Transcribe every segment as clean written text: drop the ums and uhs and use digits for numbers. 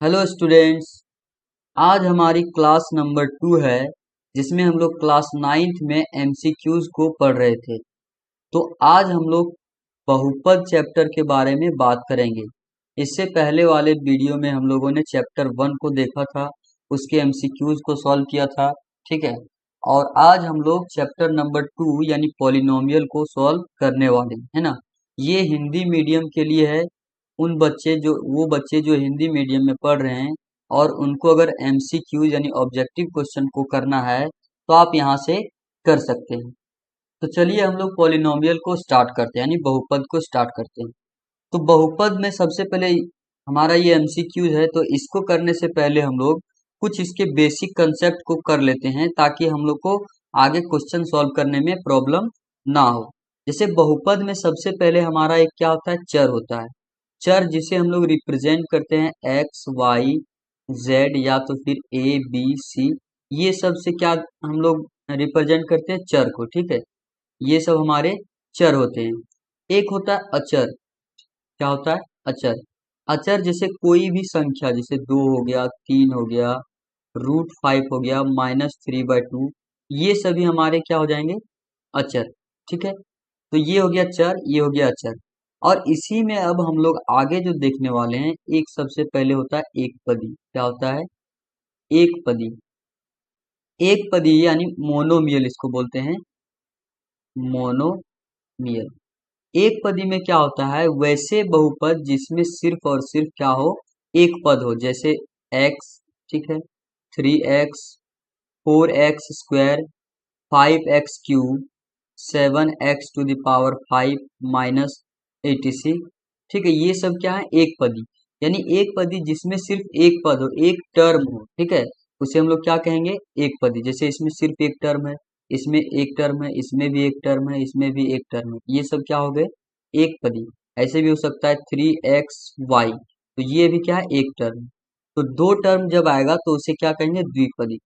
Hello students. आज हमारी class number 2 है जिसमें हम लोग क्लास 9th में एमसीक्यूज को पढ़ रहे थे। तो आज हम लोग बहुपद चैप्टर के बारे में बात करेंगे। इससे पहले वाले वीडियो में हम लोगों ने चैप्टर 1 को देखा था, उसके एमसीक्यूज को सॉल्व किया था। ठीक है। और आज हम लोग चैप्टर नंबर 2 यानी पॉलिनोमियल को सॉल्व करने वाले हैं ना। ये हिंदी मीडियम के लिए है। वो बच्चे जो हिंदी मीडियम में पढ़ रहे हैं और उनको अगर एमसीक्यू यानी ऑब्जेक्टिव क्वेश्चन को करना है तो आप यहाँ से कर सकते हैं। तो चलिए हम लोग पॉलिनोमियल को स्टार्ट करते हैं, यानी बहुपद को स्टार्ट करते हैं। तो बहुपद में सबसे पहले हमारा ये एमसीक्यू है, तो इसको करने से पहले हम लोग कुछ इसके बेसिक कंसेप्ट को कर लेते हैं ताकि हम लोग को आगे क्वेश्चन सॉल्व करने में प्रॉब्लम ना हो। जैसे बहुपद में सबसे पहले हमारा एक क्या होता है, चर होता है। चर जिसे हम लोग रिप्रेजेंट करते हैं एक्स वाई जेड या तो फिर ए बी सी। ये सब से क्या हम लोग रिप्रेजेंट करते हैं, चर को। ठीक है। ये सब हमारे चर होते हैं। एक होता है अचर। क्या होता है, अचर। अचर जैसे कोई भी संख्या, जैसे 2 हो गया, 3 हो गया, √5 हो गया, -3/2, ये सभी हमारे क्या हो जाएंगे, अचर। ठीक है। तो ये हो गया चर, ये हो गया अचर। और इसी में अब हम लोग आगे जो देखने वाले हैं, एक सबसे पहले होता है एक पदी। क्या होता है, एक पदी। एक पदी यानी मोनोमियल इसको बोलते हैं, मोनोमियल। एक पदी में क्या होता है, वैसे बहुपद जिसमें सिर्फ और सिर्फ क्या हो, एक पद हो। जैसे एक्स, ठीक है, 3x, 4x², 5x³ 7x⁵ -86। ठीक है। ये सब क्या है, एक पदी। यानी एक पदी जिसमें सिर्फ एक पद हो, एक टर्म हो। ठीक है। उसे हम लोग क्या कहेंगे, एक पदी। जैसे इसमें सिर्फ एक टर्म है, इसमें एक टर्म है, इसमें भी एक टर्म है, इसमें भी एक टर्म है, ये सब क्या हो गए, एक पदी। ऐसे भी हो सकता है 3xy, तो ये भी क्या है, एक टर्म। तो दो टर्म जब आएगा तो उसे क्या कहेंगे, द्विपदी।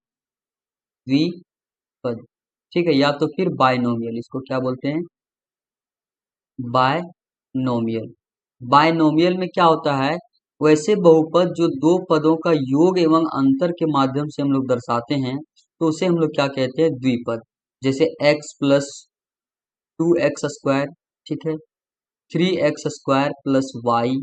द्विपद। ठीक है। या तो फिर बायनोमियल, इसको क्या बोलते हैं, बायनोमियल। बायनोमियल में क्या होता है, वैसे बहुपद जो दो पदों का योग एवं अंतर के माध्यम से हम लोग दर्शाते हैं, तो उसे हम लोग क्या कहते हैं, द्विपद। जैसे x+2x², ठीक है, 3x² + y,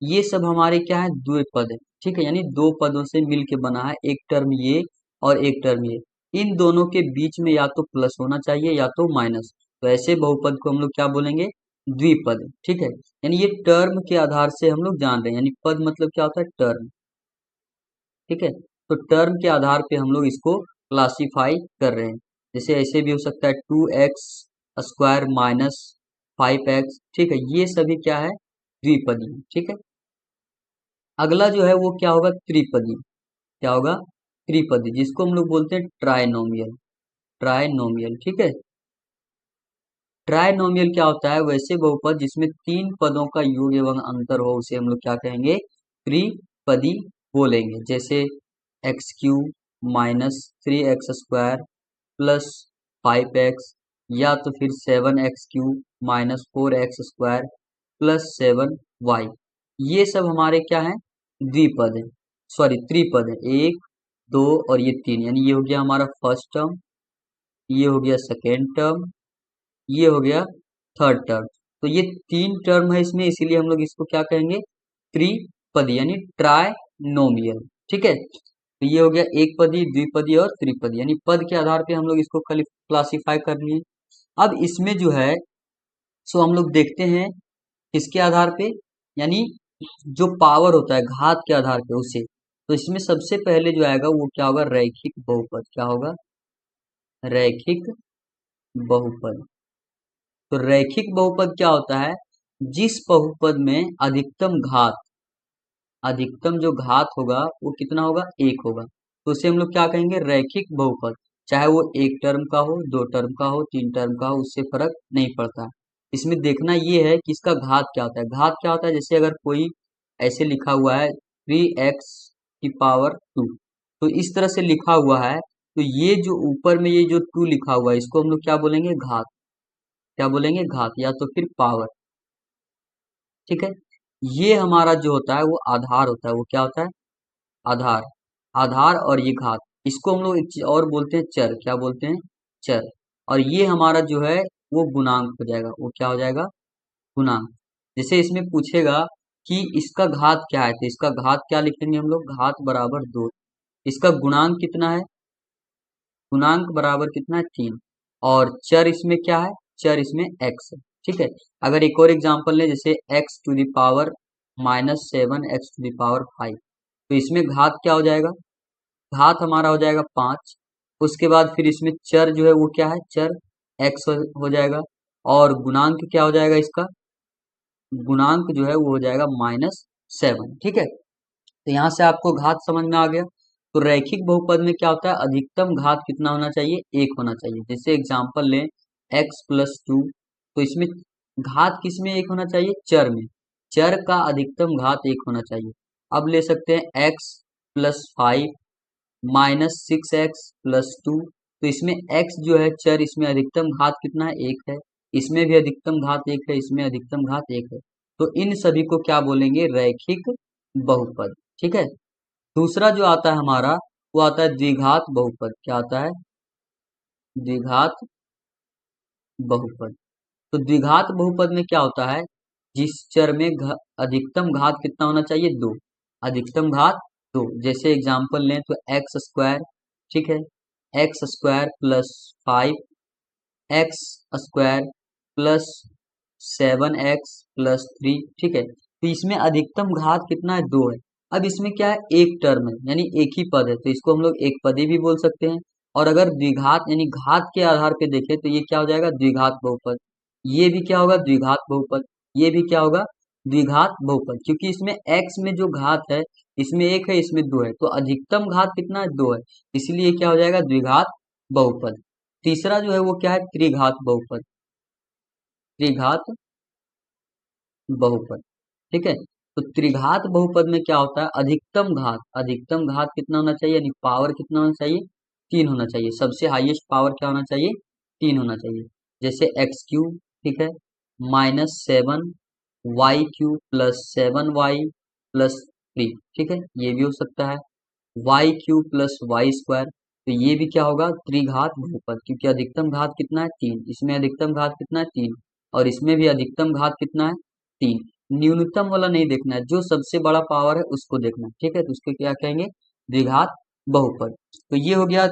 ये सब हमारे क्या है, द्विपद है। ठीक है। यानी दो पदों से मिल के बना है, एक टर्म ये और एक टर्म ये। इन दोनों के बीच में या तो प्लस होना चाहिए या तो माइनस। तो ऐसे बहुपद को हम लोग क्या बोलेंगे, द्विपद। ठीक है। यानी ये टर्म के आधार से हम लोग जान रहे हैं, यानी पद मतलब क्या होता है, टर्म। ठीक है। तो टर्म के आधार पे हम लोग इसको क्लासिफाई कर रहे हैं। जैसे ऐसे भी हो सकता है 2x² -5x। ठीक है। ये सभी क्या है, द्विपदी। ठीक है। अगला जो है वो क्या होगा, त्रिपदी। क्या होगा, त्रिपदी, जिसको हम लोग बोलते हैं ट्राइनोमियल। ट्राइनोमियल। ठीक है। ट्राइनोमियल क्या होता है, वैसे बहुपद जिसमें तीन पदों का योग एवं अंतर हो, उसे हम लोग क्या कहेंगे, त्रिपदी बोलेंगे। जैसे x³ -3x² +5x, या तो फिर 7x³ -4x² +7y। ये सब हमारे क्या है, द्विपद है, सॉरी त्रिपद है। एक, दो और ये तीन, यानी ये हो गया हमारा फर्स्ट टर्म, ये हो गया सेकेंड टर्म, ये हो गया थर्ड टर्म। तो ये तीन टर्म है इसमें, इसीलिए हम लोग इसको क्या कहेंगे, त्रिपदी यानी ट्राइनोमियल। ठीक है। तो ये हो गया एक पदी, द्विपदी और त्रिपदी, यानी पद के आधार पे हम लोग इसको क्लासिफाई कर लिए। अब इसमें जो है सो हम लोग देखते हैं किसके आधार पे, यानी जो पावर होता है घात के आधार पे उसे। तो इसमें सबसे पहले जो आएगा वो क्या होगा, रैखिक बहुपद। क्या होगा, रैखिक बहुपद। तो रैखिक बहुपद क्या होता है, जिस बहुपद में अधिकतम जो घात होगा वो कितना होगा, एक होगा, तो उसे हम लोग क्या कहेंगे, रैखिक बहुपद। चाहे वो एक टर्म का हो, दो टर्म का हो, तीन टर्म का हो, उससे फर्क नहीं पड़ता। इसमें देखना ये है कि इसका घात क्या होता है। घात क्या होता है, जैसे अगर कोई ऐसे लिखा हुआ है 3x⁴, तो इस तरह से लिखा हुआ है, तो ये जो ऊपर में ये जो 2 लिखा हुआ है, इसको हम लोग क्या बोलेंगे, घात। क्या बोलेंगे, घात या तो फिर पावर। ठीक है। ये हमारा जो होता है वो आधार होता है, वो क्या होता है, आधार, आधार और ये घात, इसको हम लोग एक चीज और बोलते हैं चर, क्या बोलते हैं, चर। और ये हमारा जो है वो गुणांक हो जाएगा, वो क्या हो जाएगा, गुणांक। जैसे इसमें पूछेगा कि इसका घात क्या है, तो इसका घात क्या लिखेंगे हम लोग, घात बराबर 2। इसका गुणांक कितना है, गुणांक बराबर कितना है, 3। और चर इसमें क्या है, चर इसमें x है, ठीक है। अगर एक और एग्जांपल लें, जैसे x to the power -7 x to the power 5, तो इसमें घात क्या हो जाएगा, घात हमारा हो जाएगा 5। उसके बाद फिर इसमें चर जो है वो क्या है, चर x हो जाएगा। और गुणांक क्या हो जाएगा इसका, गुणांक जो है वो हो जाएगा -7, ठीक है। तो यहाँ से आपको घात समझ में आ गया। तो रैखिक बहुपद में क्या होता है, अधिकतम घात कितना होना चाहिए, 1 होना चाहिए। जैसे एग्जांपल लें x+2, तो इसमें घात किस में 1 होना चाहिए, चर में, चर का अधिकतम घात 1 होना चाहिए। अब ले सकते हैं x+5 -6x+2, तो इसमें x जो है चर, इसमें अधिकतम घात कितना है, 1 है। इसमें भी अधिकतम घात 1 है, इसमें अधिकतम घात 1 है। तो इन सभी को क्या बोलेंगे, रैखिक बहुपद, ठीक है। दूसरा जो आता है हमारा, वो आता है द्विघात बहुपद। क्या आता है, द्विघात बहुपद। तो द्विघात बहुपद में क्या होता है, जिस चर में अधिकतम घात कितना होना चाहिए, 2, अधिकतम घात 2। जैसे एग्जांपल लें तो x², ठीक है, x² + 5 x² + 7x + 3, ठीक है। तो इसमें अधिकतम घात कितना है, 2 है। अब इसमें क्या है, एक टर्म है, यानी एक ही पद है, तो इसको हम लोग एक पदी भी बोल सकते हैं। और अगर द्विघात यानी घात के आधार पे देखें तो ये क्या हो जाएगा, द्विघात बहुपद। ये भी क्या होगा, द्विघात बहुपद। ये भी क्या होगा, द्विघात बहुपद, क्योंकि इसमें x में जो घात है, इसमें 1 है, इसमें 2 है, तो अधिकतम घात कितना है, 2 है, इसलिए क्या हो जाएगा, द्विघात बहुपद। तीसरा जो है वो क्या है, त्रिघात बहुपद, त्रिघात बहुपद, ठीक है। तो त्रिघात बहुपद में क्या होता है, अधिकतम घात, अधिकतम घात कितना होना चाहिए, यानी पावर कितना होना चाहिए, 3 होना चाहिए। सबसे हाईएस्ट पावर क्या होना चाहिए, 3 होना चाहिए। जैसे x³ ठीक है, -7y³ + 7y + 3, ठीक है, ये भी हो सकता है। y³ + y², तो ये भी क्या होगा, त्रिघात बहुपद, क्योंकि अधिकतम घात कितना है, 3। इसमें अधिकतम घात कितना है, 3। और इसमें भी अधिकतम घात कितना है, 3। न्यूनतम वाला नहीं देखना है, जो सबसे बड़ा पावर है उसको देखना है, ठीक है। तो उसको क्या कहेंगे, द्विघात बहुपद। तो ये हो गया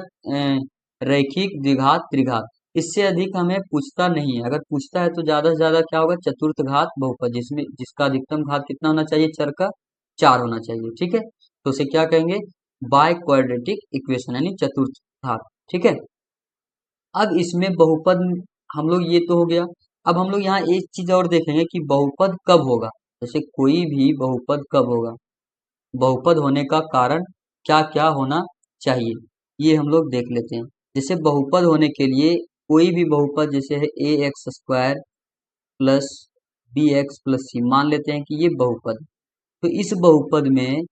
रैखिक, द्विघात, त्रिघात। इससे अधिक हमें पूछता नहीं है। अगर पूछता है तो ज्यादा से ज्यादा क्या होगा, चतुर्थ घात बहुपद, जिसमें जिसका अधिकतम घात कितना होना चाहिए, चर का 4 होना चाहिए, ठीक है। तो उसे क्या कहेंगे, बाय क्वाड्रेटिक इक्वेशन, यानी चतुर्थ घात, ठीक है। अब इसमें बहुपद हम लोग, ये तो हो गया। अब हम लोग यहाँ एक चीज और देखेंगे कि बहुपद कब होगा। जैसे कोई भी बहुपद कब होगा, बहुपद होने का कारण क्या क्या होना चाहिए, ये हम लोग देख लेते हैं। जैसे बहुपद होने के लिए कोई भी बहुपद, जैसे है ax² + bx + c, मान लेते हैं कि ये बहुपद है। तो इस बहुपद में,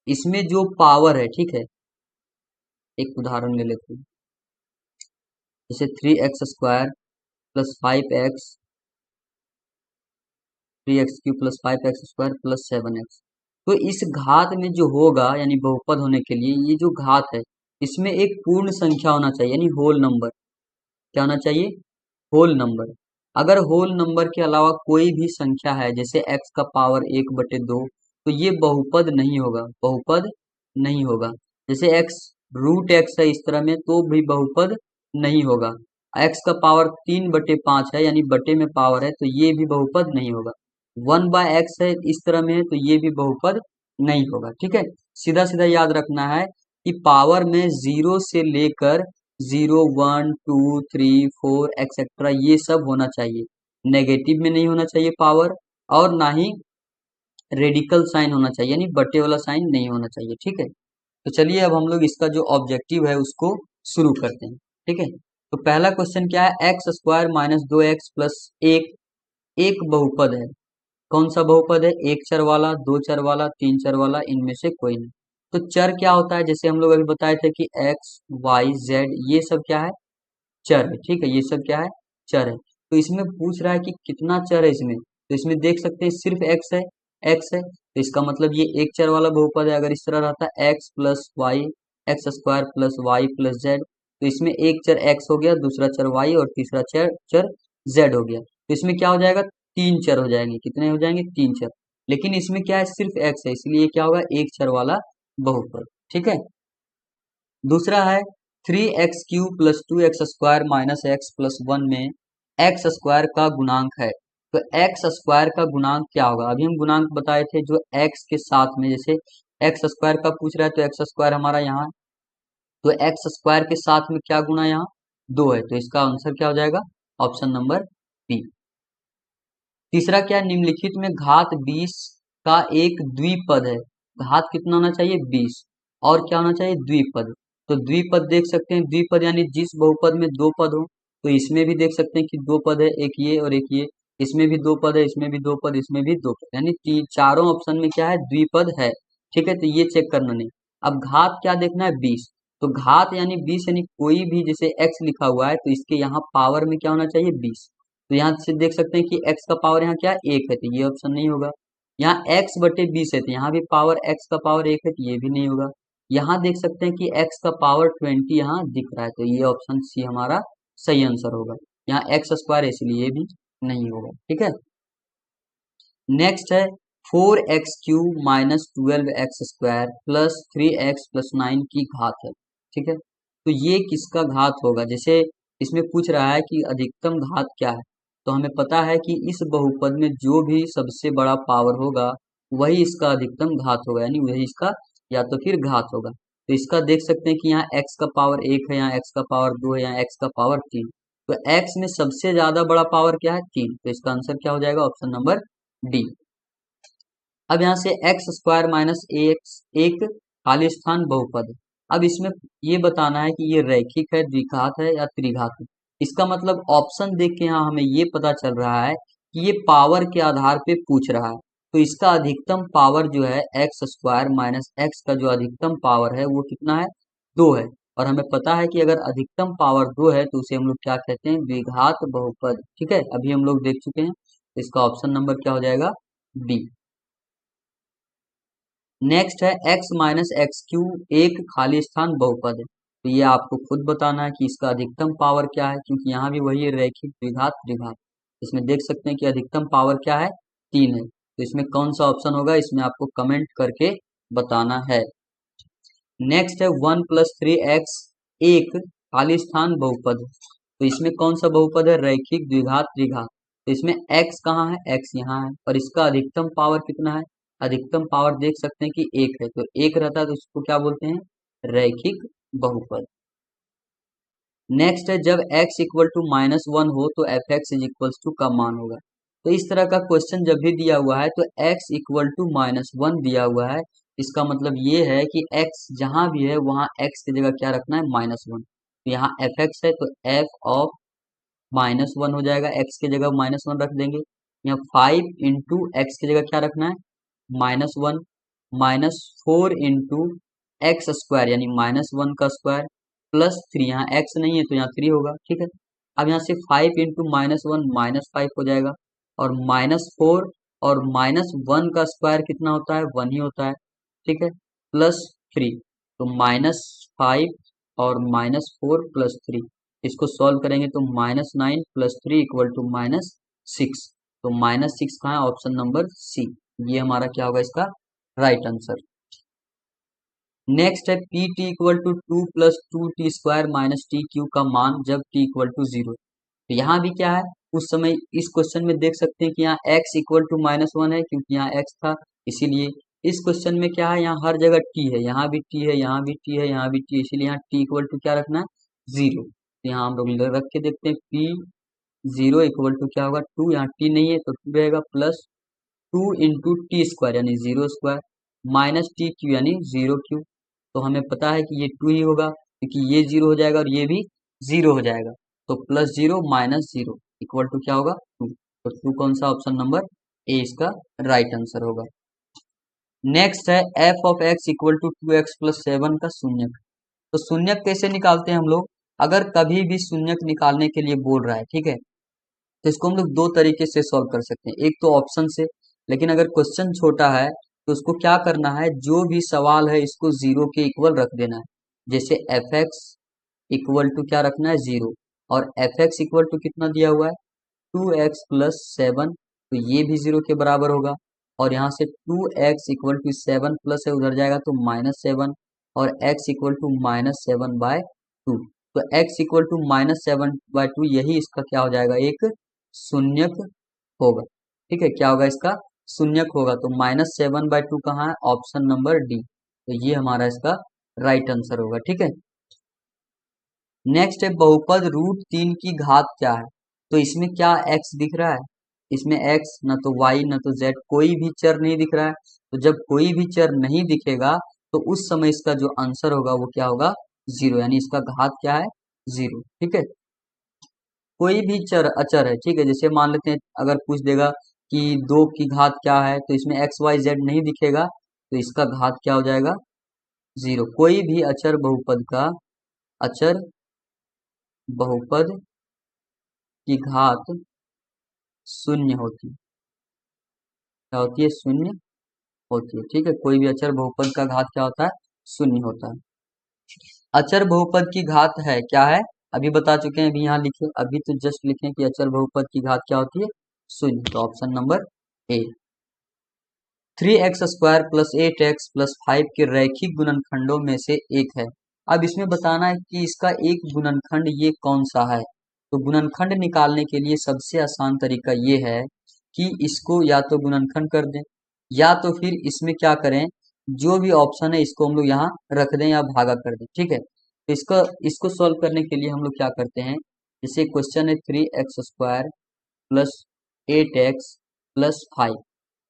इसमें जो पावर है, ठीक है, एक उदाहरण ले लेते हैं। जैसे 3x² + 5x, 3x³ + 5x² + 7x। तो इस घात में जो होगा, यानी बहुपद होने के लिए ये जो घात है, इसमें एक पूर्ण संख्या होना चाहिए, यानी होल नंबर। क्या होना चाहिए, होल नंबर। अगर होल नंबर के अलावा कोई भी संख्या है, जैसे x का पावर 1/2, तो ये बहुपद नहीं होगा, बहुपद नहीं होगा। जैसे x √x है इस तरह में, तो भी बहुपद नहीं होगा। x का पावर 3/5 है, यानी बटे में पावर है, तो ये भी बहुपद नहीं होगा। 1/x है इस तरह में, तो ये भी बहुपद नहीं होगा, ठीक है। सीधा सीधा याद रखना है कि पावर में 0 से लेकर 0, 1, 2, 3, 4 एक्सेट्रा, ये सब होना चाहिए। नेगेटिव में नहीं होना चाहिए पावर, और ना ही रेडिकल साइन होना चाहिए, यानी बटे वाला साइन नहीं होना चाहिए, ठीक है। तो चलिए अब हम लोग इसका जो ऑब्जेक्टिव है उसको शुरू करते हैं, ठीक है। तो पहला क्वेश्चन क्या है, x² - 2x + 1 एक बहुपद है। कौन सा बहुपद है, एक चर वाला, दो चर वाला, तीन चर वाला, इनमें से कोई नहीं। तो चर क्या होता है, जैसे हम लोग अभी बताए थे कि x, y, z, ये सब क्या है, चर है, ठीक है, ये सब क्या है, चर है। तो इसमें पूछ रहा है कि कितना चर है इसमें, तो इसमें देख सकते हैं सिर्फ x है, x है। तो इसका मतलब ये एक चर वाला बहुपद है। अगर इस तरह रहता x plus y, x square plus y plus z, तो इसमें एक चर एक्स हो गया, दूसरा चर वाई और तीसरा चर चर जेड हो गया। तो इसमें क्या हो जाएगा, तीन चर हो जाएंगे। कितने हो जाएंगे, तीन चर। लेकिन इसमें क्या है, सिर्फ एक्स है, इसलिए क्या होगा, एक चर वाला बहुपद। ठीक है। दूसरा है 3x³ plus 2x² minus x plus 1 में एक्स स्क्वायर का गुणांक है। तो एक्स स्क्वायर का गुणांक क्या होगा, अभी हम गुणांक बताए थे जो एक्स के साथ में, जैसे एक्स स्क्वायर का पूछ रहा है तो एक्स स्क्वायर हमारा यहाँ, तो एक्स स्क्वायर के साथ में क्या गुना यहाँ, दो है, तो इसका आंसर क्या हो जाएगा, ऑप्शन नंबर बी। तीसरा क्या है, निम्नलिखित में घात 20 का एक द्विपद है। घात कितना होना चाहिए, 20, और क्या होना चाहिए, द्विपद। तो द्विपद देख सकते हैं, द्विपद यानी जिस बहुपद में दो पद हो। तो इसमें भी देख सकते हैं कि दो पद है, एक ये और एक ये। इसमें भी दो पद है, इसमें भी दो पद, इसमें भी दो पद, यानी चारों ऑप्शन में क्या है, द्विपद है। ठीक है, तो ये चेक करना नहीं। अब घात क्या देखना है, 20। तो घात यानी 20 यानी कोई भी, जैसे x लिखा हुआ है तो इसके यहाँ पावर में क्या होना चाहिए, 20। तो यहाँ से देख सकते हैं कि x का पावर यहाँ क्या है, एक है, तो ये ऑप्शन नहीं होगा। यहाँ x/20 है, तो यहाँ भी पावर x का पावर एक है, तो ये भी नहीं होगा। यहाँ देख सकते हैं कि x का पावर 20 यहाँ दिख रहा है, तो ये ऑप्शन सी हमारा सही आंसर होगा। यहाँ एक्स स्क्वायर है, इसलिए ये भी नहीं होगा। ठीक है। नेक्स्ट है 4x³ minus 12x² plus 3x plus 9 की घात है। ठीक है, तो ये किसका घात होगा, जैसे इसमें पूछ रहा है कि अधिकतम घात क्या है। तो हमें पता है कि इस बहुपद में जो भी सबसे बड़ा पावर होगा वही इसका अधिकतम घात होगा, यानी वही इसका या तो फिर घात होगा। तो इसका देख सकते हैं कि यहाँ x का पावर एक है, यहाँ x का पावर दो है, यहाँ x का पावर तीन। तो x में सबसे ज्यादा बड़ा पावर क्या है, तीन। तो इसका आंसर क्या हो जाएगा, ऑप्शन नंबर डी। अब यहाँ से x² माइनस एक्स एक खाली स्थान बहुपद है। अब इसमें ये बताना है कि ये रैखिक है, द्विघात है या त्रिघात है। इसका मतलब ऑप्शन देख के यहाँ हमें ये पता चल रहा है कि ये पावर के आधार पे पूछ रहा है। तो इसका अधिकतम पावर जो है x² माइनस एक्स का जो अधिकतम पावर है वो कितना है, दो है। और हमें पता है कि अगर अधिकतम पावर दो है तो उसे हम लोग क्या कहते हैं, द्विघात बहुपद। ठीक है, अभी हम लोग देख चुके हैं। इसका ऑप्शन नंबर क्या हो जाएगा, डी। नेक्स्ट है x-x³ एक खाली स्थान बहुपद है। तो ये आपको खुद बताना है कि इसका अधिकतम पावर क्या है, क्योंकि यहाँ भी वही है, रैखिक द्विघात त्रिघात। इसमें देख सकते हैं कि अधिकतम पावर क्या है, तीन है। तो इसमें कौन सा ऑप्शन होगा, इसमें आपको कमेंट करके बताना है। नेक्स्ट है 1+3x एक खाली स्थान बहुपद। तो इसमें कौन सा बहुपद है, रैखिक द्विघात त्रिघात। तो इसमें x कहाँ है, x यहाँ है, और इसका अधिकतम पावर कितना है, अधिकतम पावर देख सकते हैं कि एक है। तो एक रहता है तो इसको क्या बोलते हैं, रैखिक बहुपद। नेक्स्ट है जब x इक्वल टू -1 हो तो fx इज इक्वल्स टू का मान होगा। तो इस तरह का क्वेश्चन जब भी दिया हुआ है तो x इक्वल टू -1 दिया हुआ है, इसका मतलब ये है कि x जहां भी है वहां x की जगह क्या रखना है, -1। तो यहाँ fx है तो f ऑफ -1 हो जाएगा, x की जगह -1 रख देंगे। यहाँ 5 इंटू एक्स की जगह क्या रखना है, -1, -4 इंटू एक्स स्क्वायर यानी -1 का स्क्वायर प्लस 3, यहाँ x नहीं है तो यहाँ 3 होगा। ठीक है, अब यहाँ से 5 इंटू -1 -5 हो जाएगा, और -4 और -1 का स्क्वायर कितना होता है, 1 ही होता है। ठीक है, प्लस 3, तो -5 और -4 प्लस 3, इसको सॉल्व करेंगे तो -9 प्लस 3 इक्वल टू -6। तो -6 कहाँ है, ऑप्शन नंबर सी, ये हमारा क्या होगा इसका राइट आंसर। नेक्स्ट है p t equal to 2+2t² minus t³ का मान जब t इक्वल टू 0। तो यहाँ भी क्या है, उस समय इस क्वेश्चन में देख सकते हैं कि यहाँ x इक्वल टू -1 है, क्योंकि यहाँ x था, इसीलिए इस क्वेश्चन में क्या है, यहाँ हर जगह t है, यहाँ भी t है, यहाँ भी t है, यहाँ भी t है, इसीलिए यहाँ t इक्वल टू क्या रखना है, 0। तो यहाँ हम लोग रख के देखते हैं, p 0 इक्वल टू क्या होगा, 2, यहाँ t नहीं है तो 2 रहेगा, प्लस 2 इंटू t² यानी 0² माइनस t³ यानी 0³ तो हमें पता है कि ये 2 ही होगा, क्योंकि ये 0 हो जाएगा और ये भी 0 हो जाएगा। तो +0 -0 इक्वल टू क्या होगा, 2। तो 2 कौन सा, ऑप्शन नंबर ए इसका राइट आंसर होगा। नेक्स्ट है f of x equal to 2x plus 7 का शून्यक। तो शून्यक कैसे निकालते हैं हम लोग, अगर कभी भी शून्यक निकालने के लिए बोल रहा है, ठीक है, तो इसको हम लोग दो तरीके से सॉल्व कर सकते हैं। एक तो ऑप्शन से, लेकिन अगर क्वेश्चन छोटा है तो उसको क्या करना है, जो भी सवाल है इसको जीरो के इक्वल रख देना है। जैसे एफ एक्स इक्वल टू क्या रखना है, जीरो, और एफ एक्स इक्वल टू कितना दिया हुआ है, 2x+7, तो ये भी जीरो के बराबर होगा। और यहाँ से 2x=7 प्लस है, उधर जाएगा तो -7, और x=-7/2, तो x=-7/2, यही इसका क्या हो जाएगा, एक शून्यक होगा। ठीक है, क्या होगा इसका, शून्यक होगा। तो -7/2 कहाँ है, ऑप्शन नंबर डी, तो ये हमारा इसका राइट आंसर होगा। ठीक है, नेक्स्ट है बहुपद √3 की घात क्या है। तो इसमें क्या x दिख रहा है, इसमें x न तो y न तो z, कोई भी चर नहीं दिख रहा है। तो जब कोई भी चर नहीं दिखेगा तो उस समय इसका जो आंसर होगा वो क्या होगा, जीरो, यानी इसका घात क्या है, जीरो। ठीक है, कोई भी चर अचर है, ठीक है, जैसे मान लेते हैं अगर पूछ देगा कि 2 की घात क्या है, तो इसमें x y z नहीं दिखेगा, तो इसका घात क्या हो जाएगा, जीरो। कोई भी अचर बहुपद का, अचर बहुपद की घात शून्य होती है, क्या होती है, शून्य होती है। ठीक है, कोई भी अचर बहुपद का घात क्या होता है, शून्य होता है। अचर बहुपद की घात है क्या है, अभी बता चुके हैं, अभी यहाँ लिखे, अभी तो जस्ट लिखें कि अचर बहुपद की घात क्या होती है, शून्य, तो ऑप्शन नंबर ए। 3x² + 8x + 5 के रैखिक गुणनखंडों में से एक है। अब इसमें बताना है कि इसका एक गुणनखंड ये कौन सा है। तो गुणनखंड निकालने के लिए सबसे आसान तरीका ये है कि इसको या तो गुणनखंड कर दें, या तो फिर इसमें क्या करें, जो भी ऑप्शन है इसको हम लोग यहाँ रख दें या भागा कर दें। ठीक है, तो इसको सॉल्व करने के लिए हम लोग क्या करते हैं, जैसे क्वेश्चन है 3x² + 8x + 5,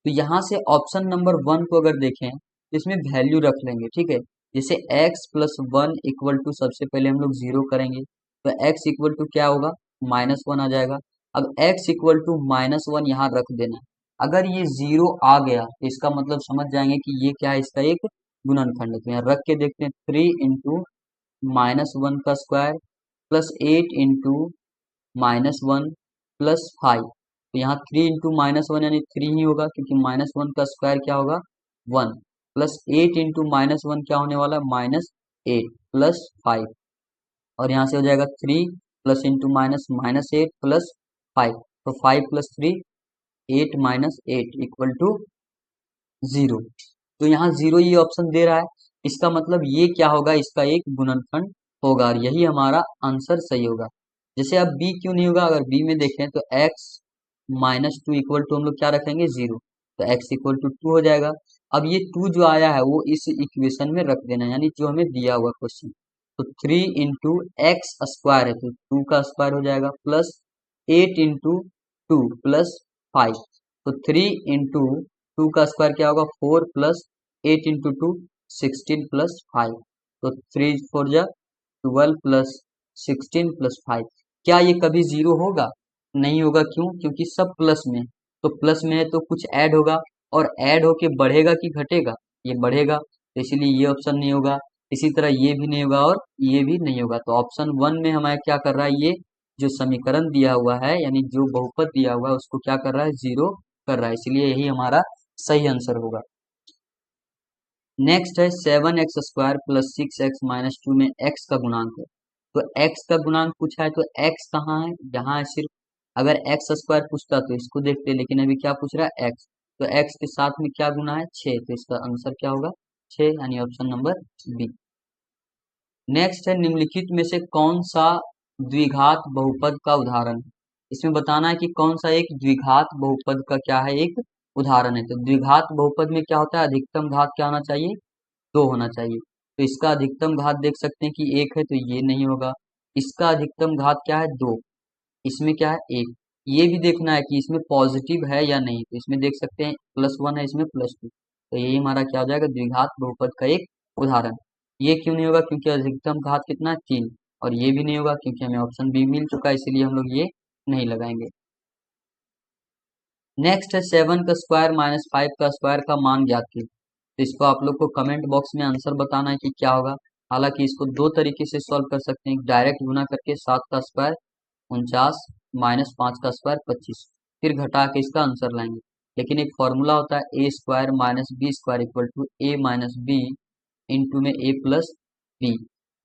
तो यहाँ से ऑप्शन नंबर 1 को अगर देखें तो इसमें वैल्यू रख लेंगे। ठीक है, जैसे x+1 इक्वल टू, सबसे पहले हम लोग जीरो करेंगे, तो x इक्वल टू क्या होगा, -1 आ जाएगा। अब x इक्वल टू -1 यहाँ रख देना है। अगर ये जीरो आ गया तो इसका मतलब समझ जाएंगे कि ये क्या है, इसका एक गुणनखंड है। तो यहाँ रख के देखते हैं, 3 × -1 का स्क्वायर +8 × -1 + 5, तो यहाँ 3 × -1 यानी 3 ही होगा, क्योंकि -1 का स्क्वायर क्या होगा, 1, +8 × -1 क्या होने वाला है, -8 + 5, और यहाँ से हो जाएगा 3 + -8 + 5, तो 5 + 3 8 - 8 इक्वल टू 0। तो यहाँ 0 ये ऑप्शन दे रहा है, इसका मतलब ये क्या होगा, इसका एक गुणनखंड होगा, और यही हमारा आंसर सही होगा। जैसे अब बी क्यों नहीं होगा, अगर बी में देखें तो x-2 इक्वल टू हम लोग क्या रखेंगे, 0, तो x इक्वल टू 2 हो जाएगा। अब ये 2 जो आया है वो इस इक्वेशन में रख देना, यानी जो हमें दिया हुआ क्वेश्चन, तो 3 × x² है, तो 2 का स्क्वायर हो जाएगा, +8 × 2 + 5, तो 3 × 2 का स्क्वायर क्या होगा, 4 +8 × 2 16 + 5, तो 3 4 जा 12 + 16 + 5। क्या ये कभी जीरो होगा, नहीं होगा, क्यों, क्योंकि सब प्लस में, तो प्लस में है तो कुछ ऐड होगा, और ऐड होके बढ़ेगा कि घटेगा, ये बढ़ेगा, तो इसीलिए ये ऑप्शन नहीं होगा। इसी तरह ये भी नहीं होगा और ये भी नहीं होगा। तो ऑप्शन 1 में हमारा क्या कर रहा है, ये जो समीकरण दिया हुआ है, यानी जो बहुपद दिया हुआ है उसको क्या कर रहा है, जीरो कर रहा है, इसलिए यही हमारा सही आंसर होगा। नेक्स्ट है 7x² + 6x - 2 में x का गुणांक है। तो x का गुणांक पूछा है, तो x कहाँ है, यहाँ है सिर्फ। अगर x² पूछता तो इसको देखते, लेकिन अभी क्या पूछ रहा है, x, तो x के साथ में क्या गुना है, 6, तो इसका आंसर क्या होगा, 6, यानी ऑप्शन नंबर बी। नेक्स्ट है निम्नलिखित में से कौन सा द्विघात बहुपद का उदाहरण है। इसमें बताना है कि कौन सा एक द्विघात बहुपद का क्या है, एक उदाहरण है। तो द्विघात बहुपद में क्या होता है, अधिकतम घात क्या होना चाहिए, 2 होना चाहिए। तो इसका अधिकतम घात देख सकते हैं कि 1 है, तो ये नहीं होगा। इसका अधिकतम घात क्या है, 2, इसमें क्या है, 1। ये भी देखना है कि इसमें पॉजिटिव है या नहीं, तो इसमें देख सकते हैं +1 है, इसमें +2, तो यही हमारा क्या हो जाएगा, द्विघात बहुपद का एक उदाहरण। ये क्यों नहीं होगा, क्योंकि अधिकतम घात कितना है, 3, और ये भी नहीं होगा क्योंकि हमें ऑप्शन बी मिल चुका है, इसीलिए हम लोग ये नहीं लगाएंगे। नेक्स्ट है 7 का स्क्वायर -5 का स्क्वायर का मान ज्ञात कीजिए। तो इसको आप लोग को कमेंट बॉक्स में आंसर बताना है कि क्या होगा। हालांकि इसको दो तरीके से सॉल्व कर सकते हैं, डायरेक्ट गुना करके 7 का स्क्वायर 49 -5 का स्क्वायर 25, फिर घटा के इसका आंसर लाएंगे। लेकिन एक फॉर्मूला होता है A square minus B square equal to A minus B into में ए प्लस बी,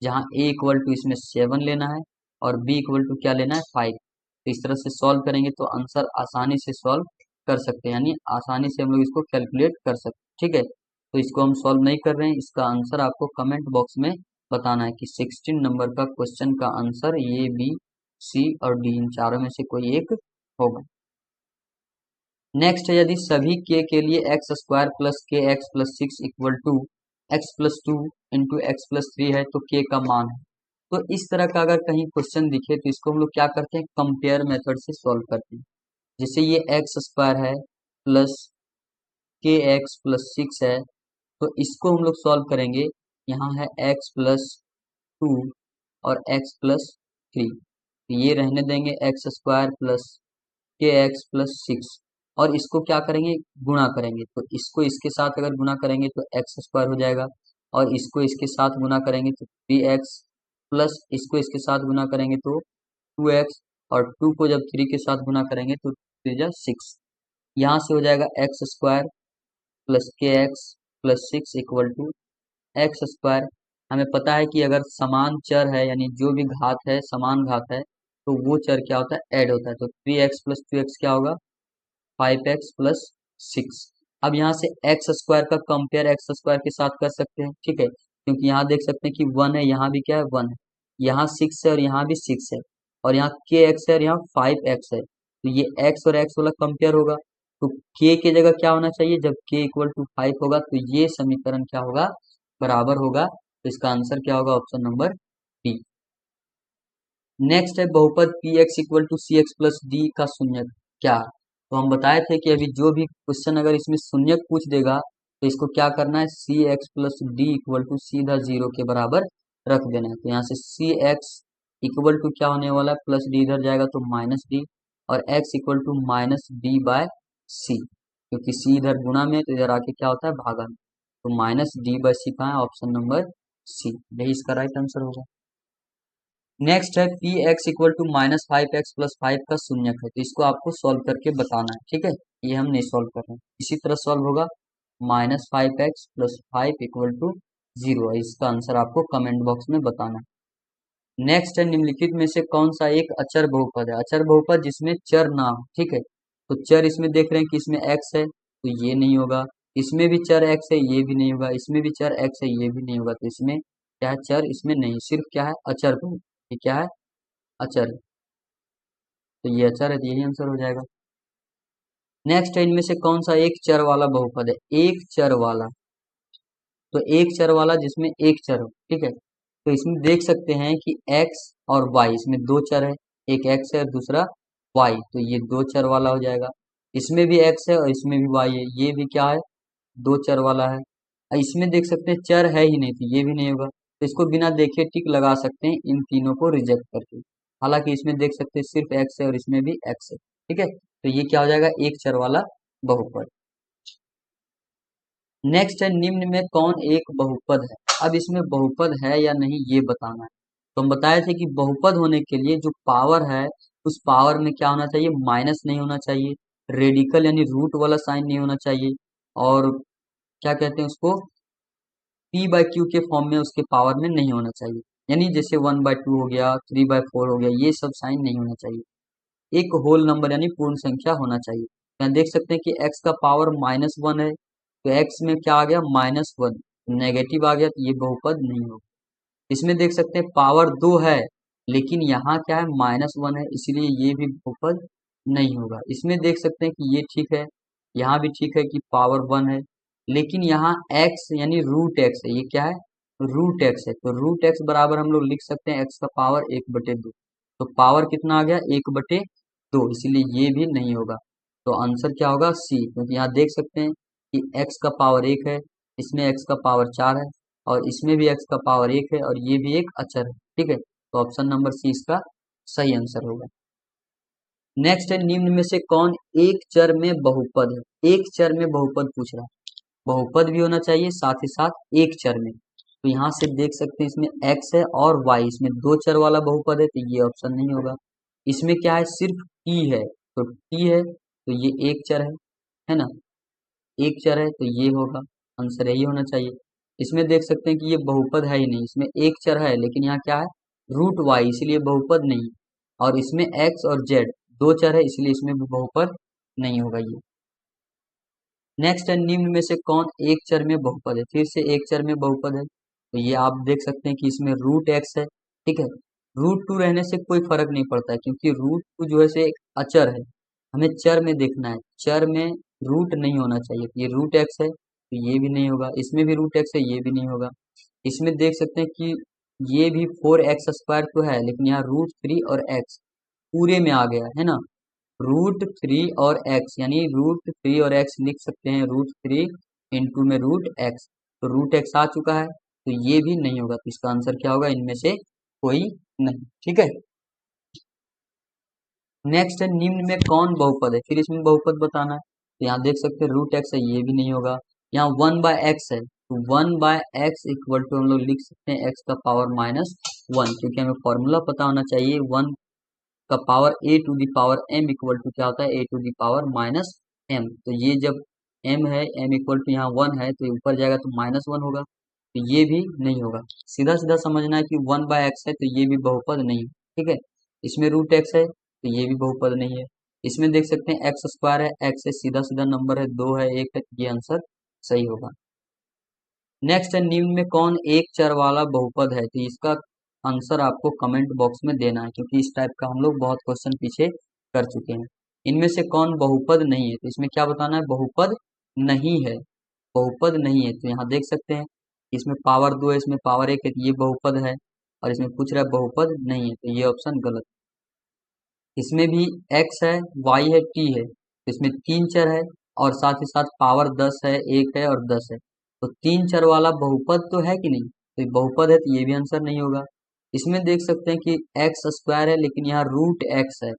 जहाँ ए इक्वल टू इसमें 7 लेना है और बी इक्वल टू क्या लेना है 5। तो इस तरह से सॉल्व करेंगे तो आंसर आसानी से सॉल्व कर सकते हैं, यानी आसानी से हम लोग इसको कैलकुलेट कर सकते हैं। ठीक है, तो इसको हम सॉल्व नहीं कर रहे हैं, इसका आंसर आपको कमेंट बॉक्स में बताना है कि 16 नंबर का क्वेश्चन का आंसर ए बी सी और डी इन चारों में से कोई एक होगा। नेक्स्ट है, यदि सभी के लिए x square plus k x plus six equal to x plus two into x plus three है तो के का मान है। तो इस तरह का अगर कहीं क्वेश्चन दिखे तो इसको हम लोग क्या करते हैं, कंपेयर मेथड से सॉल्व करते हैं। जैसे ये एक्स स्क्वायर है plus k x plus six है, तो इसको हम लोग सॉल्व करेंगे। यहाँ है एक्स प्लस टू और एक्स प्लस थ्री, ये रहने देंगे x square plus k x plus six, और इसको क्या करेंगे, गुणा करेंगे। तो इसको इसके साथ अगर गुणा करेंगे तो एक्स स्क्वायर हो जाएगा, और इसको इसके साथ गुणा करेंगे तो 3x, प्लस इसको इसके साथ गुणा करेंगे तो 2x, और 2 को जब 3 के साथ गुणा करेंगे तो 3 जा 6। यहाँ से हो जाएगा x square plus k x plus six equal to x square. हमें पता है कि अगर समान चर है, यानी जो भी घात है समान घात है, तो वो चर क्या होता है, ऐड होता है। तो 3x प्लस 2x क्या होगा, 5x प्लस सिक्स। अब यहाँ से एक्स स्क्वायर का कंपेयर एक्स स्क्वायर के साथ कर सकते हैं, ठीक है, क्योंकि यहाँ देख सकते हैं कि 1 है, यहाँ भी क्या है 1 है, यहाँ 6 है और यहाँ भी 6 है, और यहाँ के एक्स है और यहाँ 5x है। तो ये x और x वाला कंपेयर होगा, तो k की जगह क्या होना चाहिए, जब k इक्वल टू 5 होगा तो ये समीकरण क्या होगा, बराबर होगा। तो इसका आंसर क्या होगा, ऑप्शन नंबर डी। नेक्स्ट है, बहुपद p x equal to c x plus d का शून्यक क्या है। तो हम बताए थे कि अभी जो भी क्वेश्चन अगर इसमें शून्यक पूछ देगा तो इसको क्या करना है, C x plus D equal to सीधा 0 के बराबर रख देना है। तो यहाँ से सी एक्स इक्वल टू क्या होने वाला है, प्लस डी इधर जाएगा तो माइनस डी, और X equal to minus D by C, क्योंकि सी इधर गुणा में तो इधर आके क्या होता है, भागा में। तो माइनस डी बाय सी कहाँ है, ऑप्शन नंबर सी, यही इसका राइट आंसर होगा। नेक्स्ट है, p x equal to minus 5x plus 5 का शून्यक है, तो इसको आपको सॉल्व करके बताना है। ठीक है, ये हम नहीं सॉल्व कर रहे हैं, इसी तरह सॉल्व होगा। Minus 5x plus 5 equal to 0, इसका आंसर आपको कमेंट बॉक्स में बताना है। नेक्स्ट है, निम्नलिखित में से कौन सा एक अचर बहुपद है। अचर बहुपद जिसमें चर ना हो, ठीक है, तो चर इसमें देख रहे हैं कि इसमें x है तो ये नहीं होगा, इसमें भी चर x है ये भी नहीं होगा, इसमें भी चर x है ये भी नहीं होगा। तो इसमें क्या है, चर इसमें नहीं, सिर्फ क्या है, अचर बहुपद। ये क्या है, अचर है, तो ये अचर है, तो यही आंसर हो जाएगा। नेक्स्ट है, इनमें से कौन सा एक चर वाला बहुपद है, एक चर वाला। तो एक चर वाला जिसमें एक चर हो, ठीक है, तो इसमें देख सकते हैं कि x और y, इसमें दो चर है, एक x है और दूसरा y, तो ये दो चर वाला हो जाएगा। इसमें भी x है और इसमें भी y है, ये भी क्या है, दो चर वाला है। और इसमें देख सकते हैं चर है ही नहीं, तो ये भी नहीं होगा। तो इसको बिना देखे टिक लगा सकते हैं इन तीनों को रिजेक्ट करके। हालांकि इसमें देख सकते हैं सिर्फ x है और इसमें भी x है, ठीक है, तो ये क्या हो जाएगा, एक चर वाला बहुपद। नेक्स्ट है, निम्न में कौन एक बहुपद है। अब इसमें बहुपद है या नहीं ये बताना है। तो हम बताए थे कि बहुपद होने के लिए जो पावर है उस पावर में क्या होना चाहिए, माइनस नहीं होना चाहिए, रेडिकल यानी रूट वाला साइन नहीं होना चाहिए, और क्या कहते हैं उसको, पी बाय क्यू के फॉर्म में उसके पावर में नहीं होना चाहिए, यानी जैसे 1/2 हो गया, 3/4 हो गया, ये सब साइन नहीं होना चाहिए। एक होल नंबर यानी पूर्ण संख्या होना चाहिए। यहाँ देख सकते हैं कि x का पावर -1 है, तो x में क्या आ गया, -1, नेगेटिव आ गया, तो ये बहुपद नहीं होगा। इसमें देख सकते हैं पावर 2 है, लेकिन यहाँ क्या है, -1 है, इसलिए ये भी बहुपद नहीं होगा। इसमें देख सकते हैं कि ये ठीक है, यहाँ भी ठीक है कि पावर 1 है, लेकिन यहाँ x यानी रूट x है, ये क्या है, रूट x है, तो रूट x बराबर हम लोग लिख सकते हैं x का पावर 1/2। तो पावर कितना आ गया, 1/2, इसीलिए ये भी नहीं होगा। तो आंसर क्या होगा, सी, क्योंकि यहाँ देख सकते हैं कि x का पावर 1 है, इसमें x का पावर 4 है, और इसमें भी x का पावर 1 है, और ये भी एक अचर है, ठीक है, तो ऑप्शन नंबर सी इसका सही आंसर होगा। नेक्स्ट है, निम्न में से कौन एक चर में बहुपद है। एक चर में बहुपद पूछ रहा है, बहुपद भी होना चाहिए साथ ही साथ एक चर में। तो यहाँ से देख सकते हैं इसमें x है और y, इसमें दो चर वाला बहुपद है, तो ये ऑप्शन नहीं होगा। इसमें क्या है, सिर्फ t है, तो t है तो ये एक चर है है ना, एक चर है तो ये होगा, आंसर यही होना चाहिए। इसमें देख सकते हैं कि ये बहुपद है ही नहीं, इसमें एक चर है लेकिन यहाँ क्या है, रूट वाई, इसलिए बहुपद नहीं। और इसमें एक्स और जेड दो चर है, इसलिए इसमें भी बहुपद नहीं होगा ये। नेक्स्ट है, निम्न में से कौन एक चर में बहुपद है। फिर से एक चर में बहुपद है, तो ये आप देख सकते हैं कि इसमें रूट एक्स है, ठीक है। रूट टू रहने से कोई फर्क नहीं पड़ता है, क्योंकि रूट टू जो है से एक अचर है, हमें चर में देखना है, चर में रूट नहीं होना चाहिए। तो ये रूट एक्स है तो ये भी नहीं होगा, इसमें भी रूट एक्स है ये भी नहीं होगा। इसमें देख सकते हैं कि ये भी 4x² तो है, लेकिन यहाँ रूट थ्री और एक्स पूरे में आ गया है ना, रूट थ्री और एक्स, यानी रूट थ्री और एक्स लिख सकते हैं, रूट थ्री इंटू में रूट एक्स, तो रूट एक्स आ चुका है तो ये भी नहीं होगा। तो इसका आंसर क्या होगा, इनमें से कोई नहीं, ठीक है। नेक्स्ट है, निम्न में कौन बहुपद है। फिर इसमें बहुपद बताना है, तो यहाँ देख सकते हैं रूट एक्स है ये भी नहीं होगा। यहाँ 1/x है, तो 1/x इक्वल टू हम लोग लिख सकते हैं x का पावर -1, क्योंकि हमें फॉर्मूला पता होना चाहिए, 1 का power a to the power m equal to क्या होता है, a to the power -m। तो ये जब m है, m इक्वल टू यहाँ 1 है तो ये ऊपर जाएगा तो -1 होगा, तो ये भी नहीं होगा। सीधा सीधा समझना है कि 1/x है तो ये भी बहुपद नहीं है, ठीक है। इसमें रूट एक्स है तो ये भी बहुपद नहीं है। इसमें देख सकते हैं x² है, x से सीधा सीधा नंबर है, 2 है, 1 है, ये आंसर सही होगा। नेक्स्ट है, निम्न में कौन एक चर वाला बहुपद है। तो इसका आंसर आपको कमेंट बॉक्स में देना है, क्योंकि इस टाइप का हम लोग बहुत क्वेश्चन पीछे कर चुके हैं। इनमें से कौन बहुपद नहीं है, तो इसमें क्या बताना है, बहुपद नहीं है, बहुपद नहीं है। तो यहाँ देख सकते हैं इसमें पावर 2 है, इसमें पावर 1 है, तो ये बहुपद है, और इसमें पूछ रहा है बहुपद नहीं है, तो ये ऑप्शन गलत। इसमें भी x है, y है, t है, तो इसमें तीन चर है, और साथ ही साथ पावर 10 है, 1 है और 10 है, तो तीन चर वाला बहुपद तो है कि नहीं, तो ये बहुपद है तो ये भी आंसर नहीं होगा। इसमें देख सकते हैं कि x² है, लेकिन यहाँ रूट x है,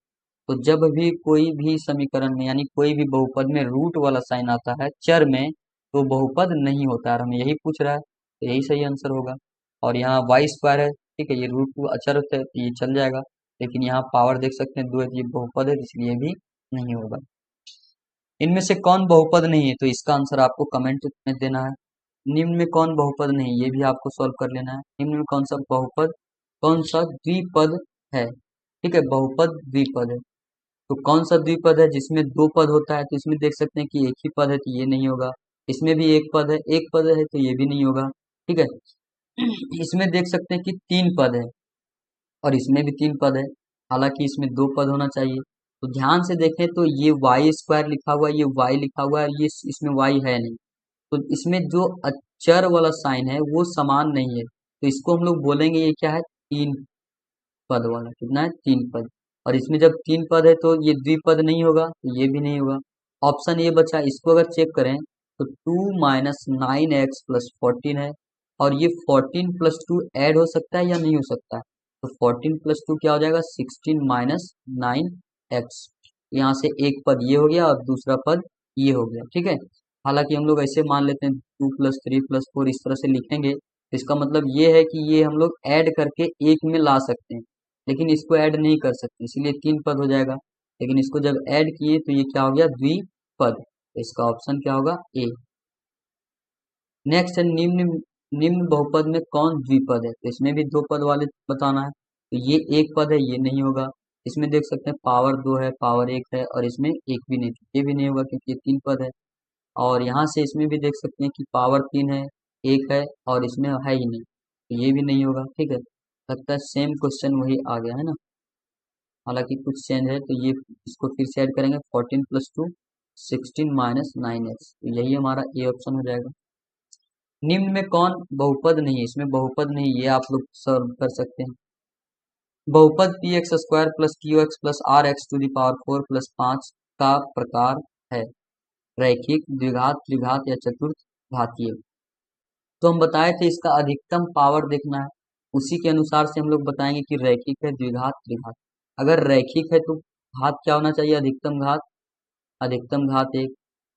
तो जब भी कोई भी समीकरण में यानी कोई भी बहुपद में रूट वाला साइन आता है चर में, तो बहुपद नहीं होता है, और हमें यही पूछ रहा है, तो यही सही आंसर होगा। और यहाँ y² है, ठीक है, ये रूट टू अचर होता है तो ये चल जाएगा, लेकिन यहाँ पावर देख सकते हैं 2 है, ये बहुपद है, इसलिए भी नहीं होगा। इनमें से कौन बहुपद नहीं है, तो इसका आंसर आपको कमेंट में देना है। निम्न में कौन बहुपद नहीं, ये भी आपको सॉल्व कर लेना है। निम्न में कौन सा बहुपद, कौन सा द्विपद है, ठीक है, बहुपद द्विपद है। तो कौन सा द्विपद है जिसमें दो पद होता है, तो इसमें देख सकते हैं कि एक ही पद है तो ये नहीं होगा। इसमें भी एक पद है, एक पद है तो ये भी नहीं होगा, ठीक है। इसमें देख सकते हैं कि तीन पद है, और इसमें भी तीन पद है, हालांकि इसमें दो पद होना चाहिए। तो ध्यान से देखें तो ये y² लिखा हुआ है, ये y लिखा हुआ है, ये इसमें y है नहीं, तो इसमें जो अचर वाला साइन है वो समान नहीं है, तो इसको हम लोग बोलेंगे ये क्या है, तीन पद वाला। कितना है, तीन पद। और इसमें जब तीन पद है तो ये द्विपद नहीं होगा, तो ये भी नहीं होगा। ऑप्शन ये बचा, इसको अगर चेक करें तो 2 - 9x + 14 है, और ये 14 + 2 ऐड हो सकता है या नहीं हो सकता है, तो 14 + 2 क्या हो जाएगा, 16 - 9x। यहाँ से एक पद ये हो गया और दूसरा पद ये हो गया, ठीक है। हालांकि हम लोग ऐसे मान लेते हैं 2 + 3 + 4 इस तरह से लिखेंगे, तो इसका मतलब ये है कि ये हम लोग ऐड करके एक में ला सकते हैं, लेकिन इसको ऐड नहीं कर सकते, इसीलिए तीन पद हो जाएगा। लेकिन इसको जब ऐड किए तो ये क्या हो गया, द्विपद, तो इसका ऑप्शन क्या होगा, ए। नेक्स्ट है, निम्न निम्न बहुपद में कौन द्विपद है, तो इसमें भी दो पद वाले बताना है, तो ये एक पद है ये नहीं होगा। इसमें देख सकते हैं पावर 2 है, पावर 1 है, और इसमें एक भी नहीं, ये भी नहीं होगा क्योंकि ये तीन पद है। और यहाँ से इसमें भी देख सकते हैं कि पावर 3 है, एक है, और इसमें है ही नहीं, तो ये भी नहीं होगा, ठीक है। लगता है सेम क्वेश्चन वही आ गया है ना, हालांकि कुछ चेंज है, तो ये इसको फिर से ऐड करेंगे, 14 + 2 16 - 9x, तो यही हमारा ए ऑप्शन हो जाएगा। निम्न में कौन बहुपद नहीं है, इसमें बहुपद नहीं, ये आप लोग सॉल्व कर सकते हैं। बहुपद px² + qx + rx⁴ + 5 का प्रकार है, रैखिक, द्विघात, त्रिघात या चतुर्थ घातीय। तो हम बताए थे इसका अधिकतम पावर देखना है, उसी के अनुसार से हम लोग बताएंगे कि रैखिक है, द्विघात, त्रिघात। अगर रैखिक है तो घात क्या होना चाहिए, अधिकतम घात, अधिकतम घात 1,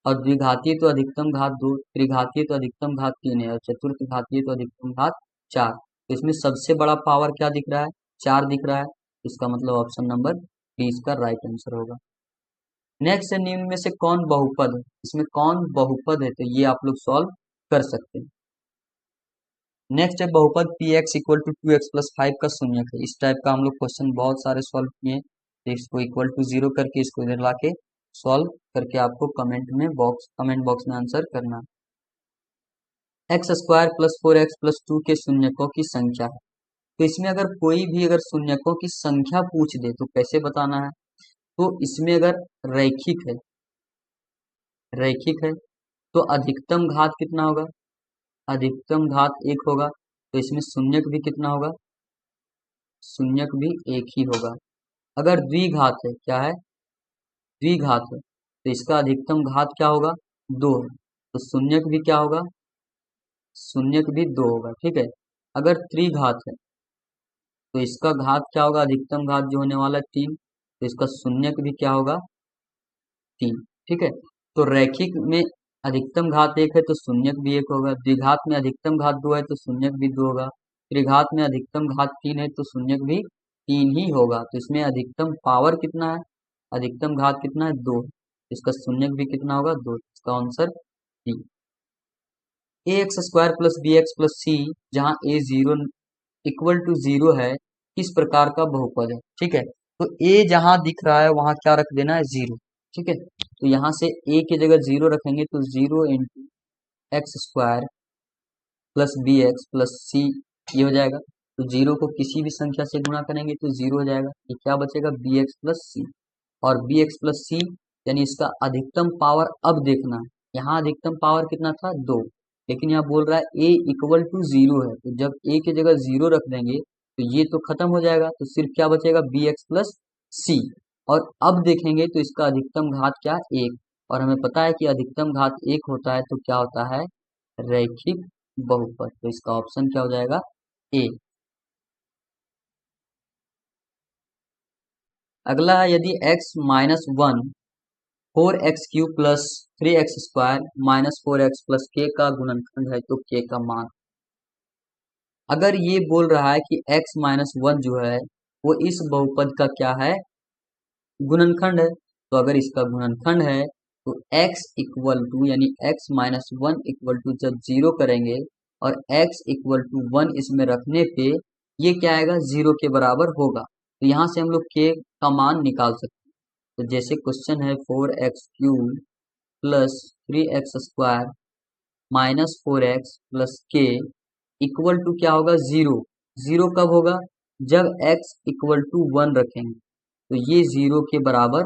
और द्विघातीय तो अधिकतम घात 2, त्रिघातीय तो अधिकतम घात 3 है, और चतुर्थ घातीय तो अधिकतम घात 4। तो इसमें सबसे बड़ा पावर क्या दिख रहा है, 4 दिख रहा है, इसका मतलब ऑप्शन नंबर डी इसका राइट आंसर होगा। नेक्स्ट है निम्न में से कौन बहुपद है, इसमें कौन बहुपद है, तो ये आप लोग सॉल्व कर सकते हैं। नेक्स्ट है बहुपद p x equal to 2x+5 का शून्यक है। इस टाइप का हम लोग क्वेश्चन बहुत सारे सॉल्व किए हैं, तो इसको इक्वल टू 0 करके इसको इधर लाके सॉल्व करके आपको कमेंट बॉक्स में आंसर करना है। x² + 4x+2 के शून्यकों की संख्या है। तो इसमें अगर कोई भी अगर शून्यकों की संख्या पूछ दे तो कैसे बताना है, तो इसमें अगर रैखिक है तो अधिकतम घात कितना होगा, अधिकतम घात 1 होगा, तो इसमें शून्यक भी कितना होगा, शून्यक भी 1 ही होगा। अगर द्विघात है, क्या है, द्विघात है, तो इसका अधिकतम घात क्या होगा, 2 है, तो शून्यक भी क्या होगा, शून्यक भी 2 होगा। ठीक है। अगर त्रिघात है तो इसका घात क्या होगा, अधिकतम घात जो होने वाला है 3, तो इसका शून्यक भी क्या होगा, 3। ठीक है। तो रैखिक में अधिकतम घात 1 है तो शून्यक भी 1 होगा, द्विघात में अधिकतम घात 2 है तो शून्यक भी 2 होगा, त्रिघात में अधिकतम घात 3 है तो शून्यक भी 3 ही होगा। तो इसमें अधिकतम पावर कितना है, अधिकतम घात कितना है, 2, इसका शून्यक भी कितना होगा, 2। इसका आंसर डी। ax² + bx+c जहाँ a 0 इक्वल टू 0 है, किस प्रकार का बहुपद है। ठीक है। तो a जहां दिख रहा है वहां क्या रख देना है, 0। ठीक है। तो यहाँ से a की जगह 0 रखेंगे तो 0 × x² + bx + c ये हो जाएगा। तो 0 को किसी भी संख्या से गुणा करेंगे तो 0 हो जाएगा, ये क्या बचेगा, bx + c। और bx + c यानी इसका अधिकतम पावर अब देखना है, यहाँ अधिकतम पावर कितना था, 2, लेकिन यहाँ बोल रहा है a इक्वल टू 0 है, तो जब a की जगह 0 रख देंगे तो ये तो खत्म हो जाएगा, तो सिर्फ क्या बचेगा, bx + c। और अब देखेंगे तो इसका अधिकतम घात क्या, 1, और हमें पता है कि अधिकतम घात 1 होता है तो क्या होता है, रैखिक बहुपद। तो इसका ऑप्शन क्या हो जाएगा, ए। अगला है यदि x - 1 4x³ + 3x² - 4x + k का गुणनखंड है तो k का मान। अगर ये बोल रहा है कि x - 1 जो है वो इस बहुपद का क्या है, गुणनखंड है, तो अगर इसका गुणनखंड है तो x इक्वल टू यानी x - 1 इक्वल टू जब 0 करेंगे और x इक्वल टू 1 इसमें रखने पे ये क्या आएगा, 0 के बराबर होगा। तो यहाँ से हम लोग k का मान निकाल सकते हैं। तो जैसे क्वेश्चन है 4x³ + 3x² - 4x + k equal to क्या होगा, 0। 0 कब होगा, जब x इक्वल टू 1 रखेंगे तो ये 0 के बराबर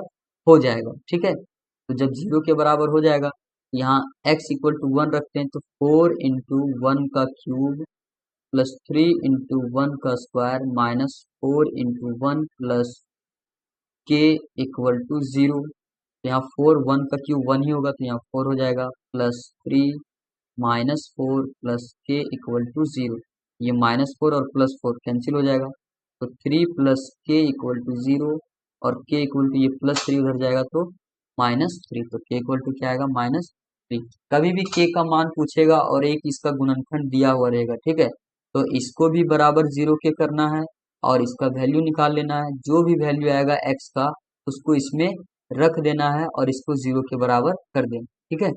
हो जाएगा। ठीक है। तो जब 0 के बराबर हो जाएगा, यहाँ x इक्वल टू 1 रखते हैं तो 4 × 1 का क्यूब + 3 × 1 का स्क्वायर - 4 × 1 + k इक्वल टू 0। यहाँ 4 1 का क्यूब 1 ही होगा तो यहाँ 4 हो जाएगा, +3 -4 + k इक्वल टू 0। ये -4 और +4 कैंसिल हो जाएगा, तो 3 + k इक्वल टू 0 और k इक्वल टू ये +3 उधर जाएगा तो -3, तो k इक्वल टू क्या आएगा, -3। कभी भी k का मान पूछेगा और एक इसका गुणनखंड दिया हुआ रहेगा, ठीक है, तो इसको भी बराबर 0 के करना है और इसका वैल्यू निकाल लेना है। जो भी वैल्यू आएगा x का उसको इसमें रख देना है और इसको 0 के बराबर कर देना। ठीक है।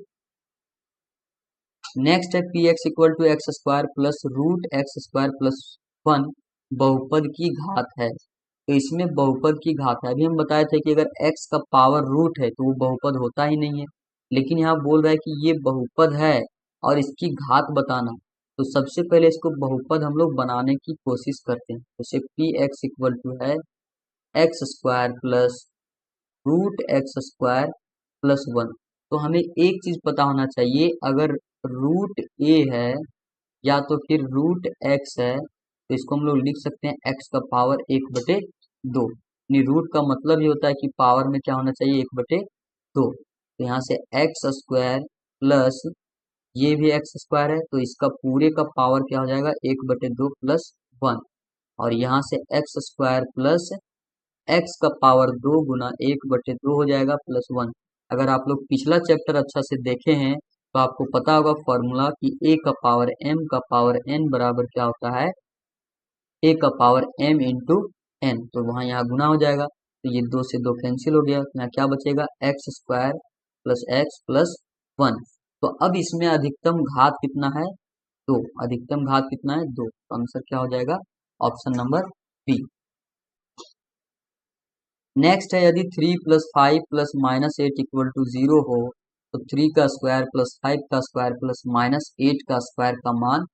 नेक्स्ट है p x equal to x² + √x² + 1 बहुपद की घात है। तो इसमें बहुपद की घात है, अभी हम बताए थे कि अगर x का पावर रूट है तो वो बहुपद होता ही नहीं है, लेकिन यहाँ बोल रहा है कि ये बहुपद है और इसकी घात बताना। तो सबसे पहले इसको बहुपद हम लोग बनाने की कोशिश करते हैं। जैसे पी एक्स इक्वल टू है x² + √x² + 1। तो हमें एक चीज पता होना चाहिए, अगर रूट a है या तो फिर √x है तो इसको हम लोग लिख सकते हैं x का पावर 1/2। यानी रूट का मतलब ये होता है कि पावर में क्या होना चाहिए, 1/2। तो यहाँ से x² प्लस ये भी x² है तो इसका पूरे का पावर क्या हो जाएगा, 1/2 + 1। और यहाँ से x² प्लस x का पावर 2 गुना 1/2 हो जाएगा +1। अगर आप लोग पिछला चैप्टर अच्छा से देखे हैं तो आपको पता होगा फॉर्मूला कि a का पावर m का पावर n बराबर क्या होता है, a का पावर m × n। तो वहाँ यहाँ गुना हो जाएगा तो ये 2 से 2 कैंसिल हो गया, तो यहाँ क्या बचेगा x square plus x plus 1। तो अब इसमें अधिकतम घात कितना है 2, अधिकतम घात कितना है 2, तो आंसर क्या हो जाएगा ऑप्शन नंबर बी। नेक्स्ट है यदि 3 plus 5 plus minus 8 equal to 0 हो तो 3 का स्क्वायर प्लस 5 का स्क्वायर प्लस माइनस 8 का स्क्वायर का मान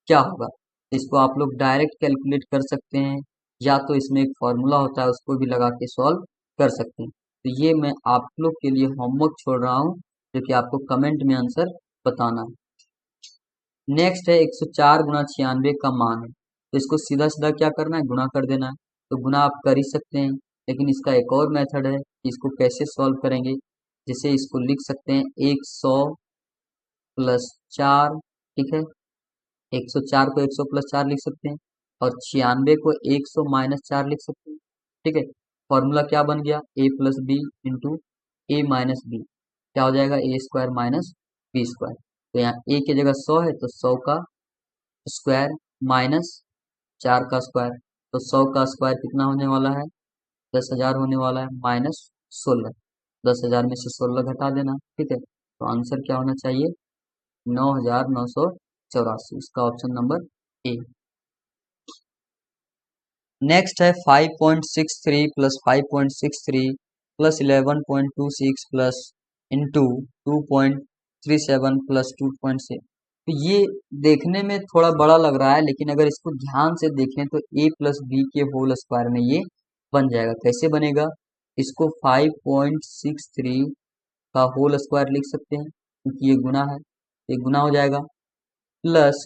क्या होगा। इसको आप लोग डायरेक्ट कैलकुलेट कर सकते हैं या तो इसमें एक फॉर्मूला होता है उसको भी लगा के सॉल्व कर सकते हैं। तो ये मैं आप लोग के लिए होमवर्क छोड़ रहा हूँ जो कि आपको कमेंट में आंसर बताना है। नेक्स्ट है 104 गुणा 96 का मान है, तो इसको सीधा सीधा क्या करना है गुणा कर देना है। तो गुणा आप कर ही सकते हैं, लेकिन इसका एक और मेथड है कि इसको कैसे सॉल्व करेंगे। जैसे इसको लिख सकते हैं 100 प्लस 4, ठीक है, 104 को 100 प्लस 4 लिख सकते हैं और 96 को 100 माइनस 4 लिख सकते हैं, ठीक है। फॉर्मूला क्या बन गया a plus B into a minus b, क्या हो जाएगा a square minus B square. तो यहाँ a की जगह 100 है तो 100 का स्क्वायर माइनस 4 का स्क्वायर, तो 100 का स्क्वायर कितना होने वाला है 10,000 होने वाला है माइनस 16, 10,000 में से 16 घटा देना, ठीक है। तो आंसर क्या होना चाहिए 9,984, इसका ऑप्शन नंबर ए। नेक्स्ट है 5.63 plus 5.63 plus 11.26 plus into 2.37 plus 2.6। तो ये देखने में थोड़ा बड़ा लग रहा है, लेकिन अगर इसको ध्यान से देखें तो a प्लस बी के होल स्क्वायर में ये बन जाएगा। कैसे बनेगा, इसको 5.63 का होल स्क्वायर लिख सकते हैं क्योंकि ये गुना है, ये गुना हो जाएगा, प्लस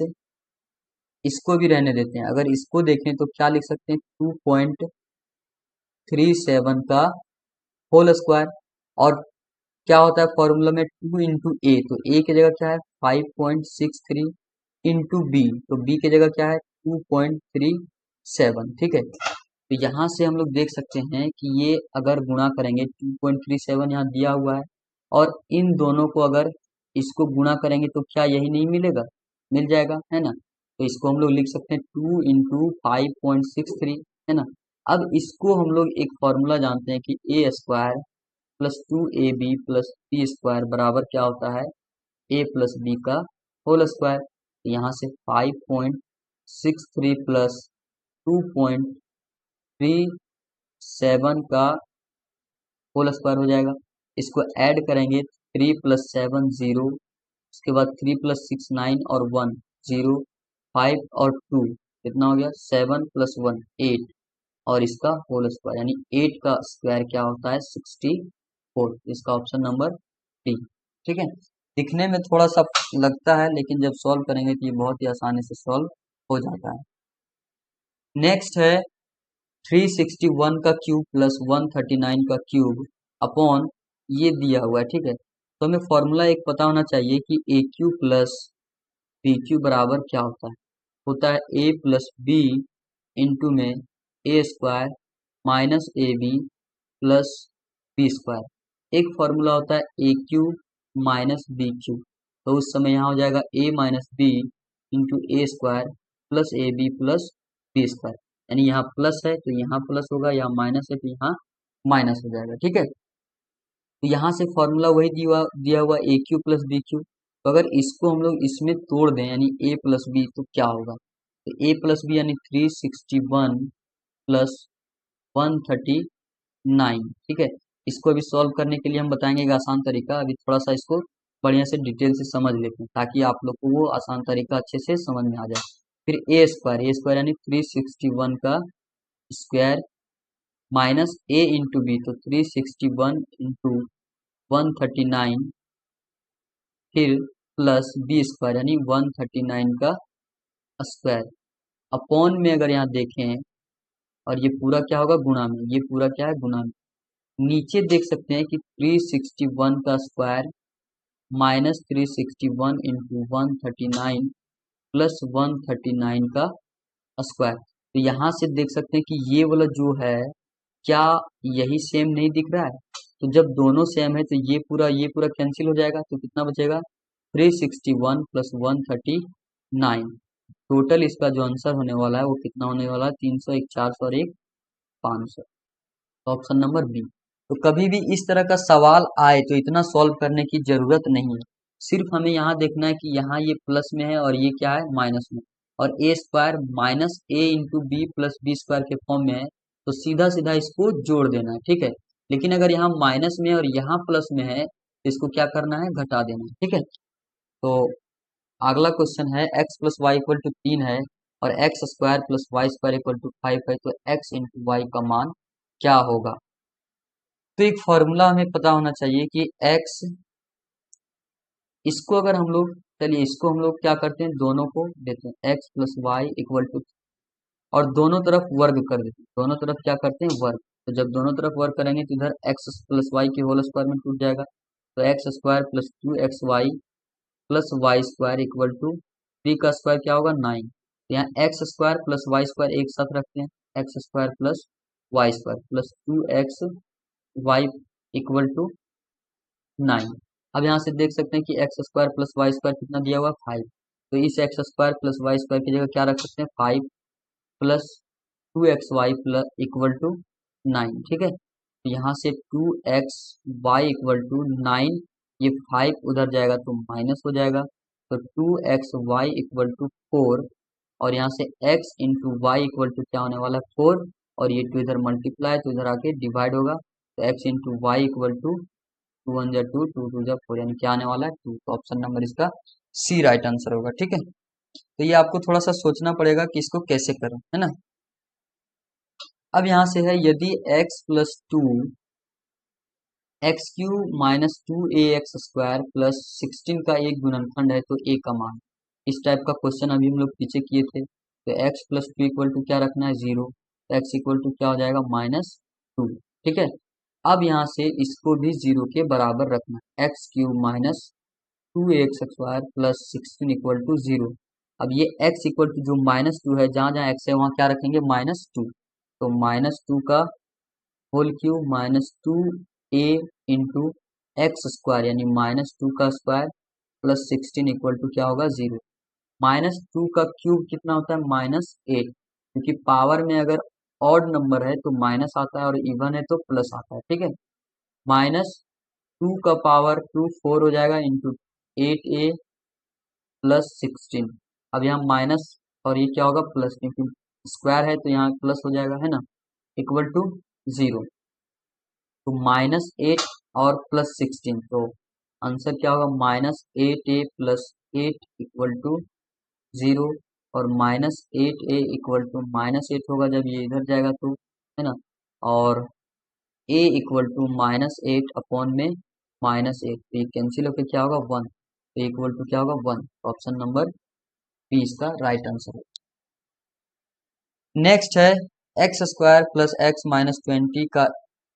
इसको भी रहने देते हैं। अगर इसको देखें तो क्या लिख सकते हैं 2.37 का होल स्क्वायर, और क्या होता है फॉर्मूला में 2 इंटू ए, तो ए की जगह क्या है 5.63 इंटू बी, तो बी की जगह क्या है 2.37, ठीक है। तो यहाँ से हम लोग देख सकते हैं कि ये अगर गुणा करेंगे 2.37 यहाँ दिया हुआ है और इन दोनों को अगर इसको गुणा करेंगे तो क्या यही नहीं मिलेगा, मिल जाएगा, है ना। तो इसको हम लोग लिख सकते हैं 2 इंटू 5.63, है ना। अब इसको हम लोग एक फॉर्मूला जानते हैं कि A square plus 2ab plus B square बराबर क्या होता है a प्लस बी का होल स्क्वायर। तो यहाँ से 5.63 प्लस 2.37 का होल स्क्वायर हो जाएगा। इसको ऐड करेंगे 3 प्लस 7 0, उसके बाद 3 प्लस 6 9 और 1 0, 5 और 2 कितना हो गया 7 प्लस 1 8, और इसका होल स्क्वायर यानी 8 का स्क्वायर क्या होता है 64, इसका ऑप्शन नंबर डी, ठीक है। दिखने में थोड़ा सा लगता है लेकिन जब सॉल्व करेंगे तो ये बहुत ही आसानी से सॉल्व हो जाता है। नेक्स्ट है 361 का क्यूब प्लस 139 का क्यूब अपॉन ये दिया हुआ है, ठीक है। तो हमें फॉर्मूला एक पता होना चाहिए कि A cube plus B cube बराबर क्या होता है ए प्लस बी इंटू में A square minus A B plus B square. एक फॉर्मूला होता है A cube minus B cube, तो उस समय यहाँ हो जाएगा A minus B into A square plus A B plus B square, यानी यहाँ प्लस है तो यहाँ प्लस होगा, यहाँ माइनस है तो यहाँ माइनस हो जाएगा, ठीक है। तो यहाँ से फॉर्मूला वही दिया हुआ ए क्यू प्लस बी क्यू, तो अगर इसको हम लोग इसमें तोड़ दें यानी ए प्लस बी तो क्या होगा, तो ए प्लस बी यानी 361 प्लस 139, ठीक है। इसको अभी सॉल्व करने के लिए हम बताएंगे एक आसान तरीका, अभी थोड़ा सा इसको बढ़िया से डिटेल से समझ लेते हैं ताकि आप लोग को वो आसान तरीका अच्छे से समझ में आ जाए। फिर ए स्क्वायर यानी 361 का square minus A into B, तो 361 इंटू 139, फिर प्लस बी स्क्वायर यानी 139 का स्क्वायर अपॉन में अगर यहाँ देखें और ये पूरा क्या होगा गुणा में, ये पूरा क्या है गुणा में। नीचे देख सकते हैं कि 361 का स्क्वायर माइनस 361 इंटू 139 प्लस 139 का स्क्वायर, तो यहाँ से देख सकते हैं कि ये वाला जो है क्या यही सेम नहीं दिख रहा है, तो जब दोनों सेम है तो ये पूरा कैंसिल हो जाएगा, तो कितना बचेगा 361 प्लस 139, टोटल इसका जो आंसर होने वाला है वो कितना होने वाला है 301 400 और 1 500। तो ऑप्शन नंबर बी। तो कभी भी इस तरह का सवाल आए तो इतना सॉल्व करने की जरूरत नहीं है, सिर्फ हमें यहाँ देखना है कि यहाँ ये प्लस में है और ये क्या है, माइनस में, और A square minus A into B plus B square के फॉर्म में है, तो सीधा सीधा इसको जोड़ देना है, ठीक है। लेकिन अगर यहाँ माइनस में और यहाँ प्लस में है तो इसको क्या करना है, घटा देना है, ठीक है। तो अगला क्वेश्चन है x plus y equal to 3 है और x square plus y square equal to 5 है, तो एक्स इंटू वाई का मान क्या होगा। तो एक फॉर्मूला हमें पता होना चाहिए कि एक्स, इसको अगर हम लोग, चलिए इसको हम लोग क्या करते हैं, दोनों को देते हैं x plus y equal to, और दोनों तरफ वर्ग कर देते हैं, दोनों तरफ क्या करते हैं, वर्ग। तो जब दोनों तरफ वर्ग करेंगे तो इधर एक्स प्लस वाई के होल स्क्वायर में टूट जाएगा, तो x square plus 2xy plus y square equal to 3 का स्क्वायर क्या होगा, 9। तो यहाँ x square plus y square एक साथ रखते हैं, x square plus y square plus 2xy equal to 9। अब यहाँ से देख सकते हैं कि x square plus y square कितना दिया हुआ, 5। तो इस x square plus y square की जगह क्या रख सकते हैं, 5 plus 2xy plus equal to 9, ठीक है। तो यहाँ से 2xy इक्वल टू 9, ये 5 उधर जाएगा तो माइनस हो जाएगा, तो 2xy इक्वल टू 4, और यहाँ से x into y equal to क्या होने वाला है, 4, और ये 2 इधर मल्टीप्लाई तो इधर आके डिवाइड होगा, तो x into y equal to 2 1 जा 2, 2 2 जा 4, यानी क्या आने वाला है, 2। तो ऑप्शन नंबर इसका सी राइट आंसर होगा, ठीक है। तो ये आपको थोड़ा सा सोचना पड़ेगा कि इसको कैसे करें, है ना। अब यहाँ से है यदि x plus 2 x Q minus 2ax square plus 16 का एक गुणनखंड है तो a का मान। इस टाइप का क्वेश्चन अभी हम लोग पीछे किए थे, तो x प्लस 2 इक्वल टू क्या रखना है, 0, तो x इक्वल टू क्या हो जाएगा, -2, ठीक है। अब यहाँ से इसको भी 0 के बराबर रखना है, x cube minus 2ax square plus 16 equal to 0। अब ये x इक्वल टू जो -2 है, जहाँ जहाँ x है वहाँ क्या रखेंगे, -2, तो -2 का whole cube minus 2a into x square यानी -2 का स्क्वायर प्लस 16 इक्वल टू क्या होगा, 0। -2 का क्यूब कितना होता है, -8, क्योंकि पावर में अगर ऑड नंबर है तो माइनस आता है और इवन है तो प्लस आता है, ठीक है। -2 का पावर 2 4 हो जाएगा इंटू 8a प्लस 16। अब यहाँ माइनस और ये क्या होगा, प्लस, क्योंकि स्क्वायर है तो यहाँ प्लस हो जाएगा, है ना, इक्वल टू 0। तो -8 और प्लस 16, तो आंसर क्या होगा, -8a प्लस 8 इक्वल टू 0, और -8a इक्वल टू -8 होगा जब ये इधर जाएगा तो, है ना, और a इक्वल टू -8 अपॉन में -8, तो ये कैंसिल होकर क्या होगा, 1, तो इक्वल टू क्या होगा, 1। ऑप्शन नंबर बी इसका राइट आंसर है। नेक्स्ट है x square plus x minus 20 का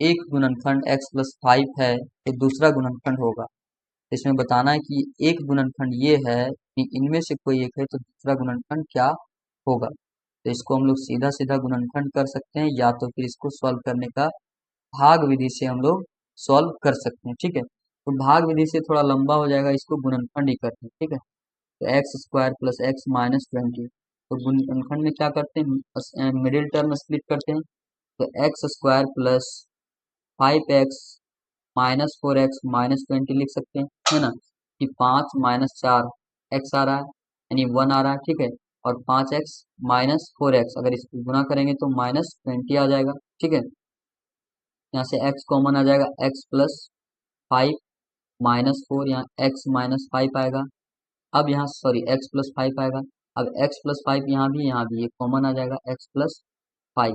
एक गुणनखंड एक्स प्लस 5 है तो दूसरा गुणनखंड होगा। इसमें बताना है कि एक गुणनखंड ये है कि इनमें से कोई एक है तो दूसरा गुणनखंड क्या होगा। तो इसको हम लोग सीधा सीधा गुणनखंड कर सकते हैं, या तो फिर इसको सॉल्व करने का भाग विधि से हम लोग सॉल्व कर सकते हैं, ठीक है। तो भाग विधि से थोड़ा लंबा हो जाएगा, इसको गुणनखंड ही करते हैं, ठीक है। तो x square plus x minus 20, तो गुणनखंड में क्या करते हैं, मिडिल टर्म स्प्लिट करते हैं, तो x square plus 5x minus 4x minus 20 लिख सकते हैं, है ना, कि 5 माइनस 4 x आ रहा है यानी 1 आ रहा है, ठीक है, और 5x माइनस 4x अगर इसको गुना करेंगे तो -20 आ जाएगा, ठीक है। यहाँ से x कॉमन आ जाएगा, x प्लस 5 माइनस 4, यहाँ x माइनस 5 आएगा। अब यहाँ सॉरी x प्लस 5 आएगा, अब x प्लस 5 यहाँ भी ये कॉमन आ जाएगा, x प्लस 5,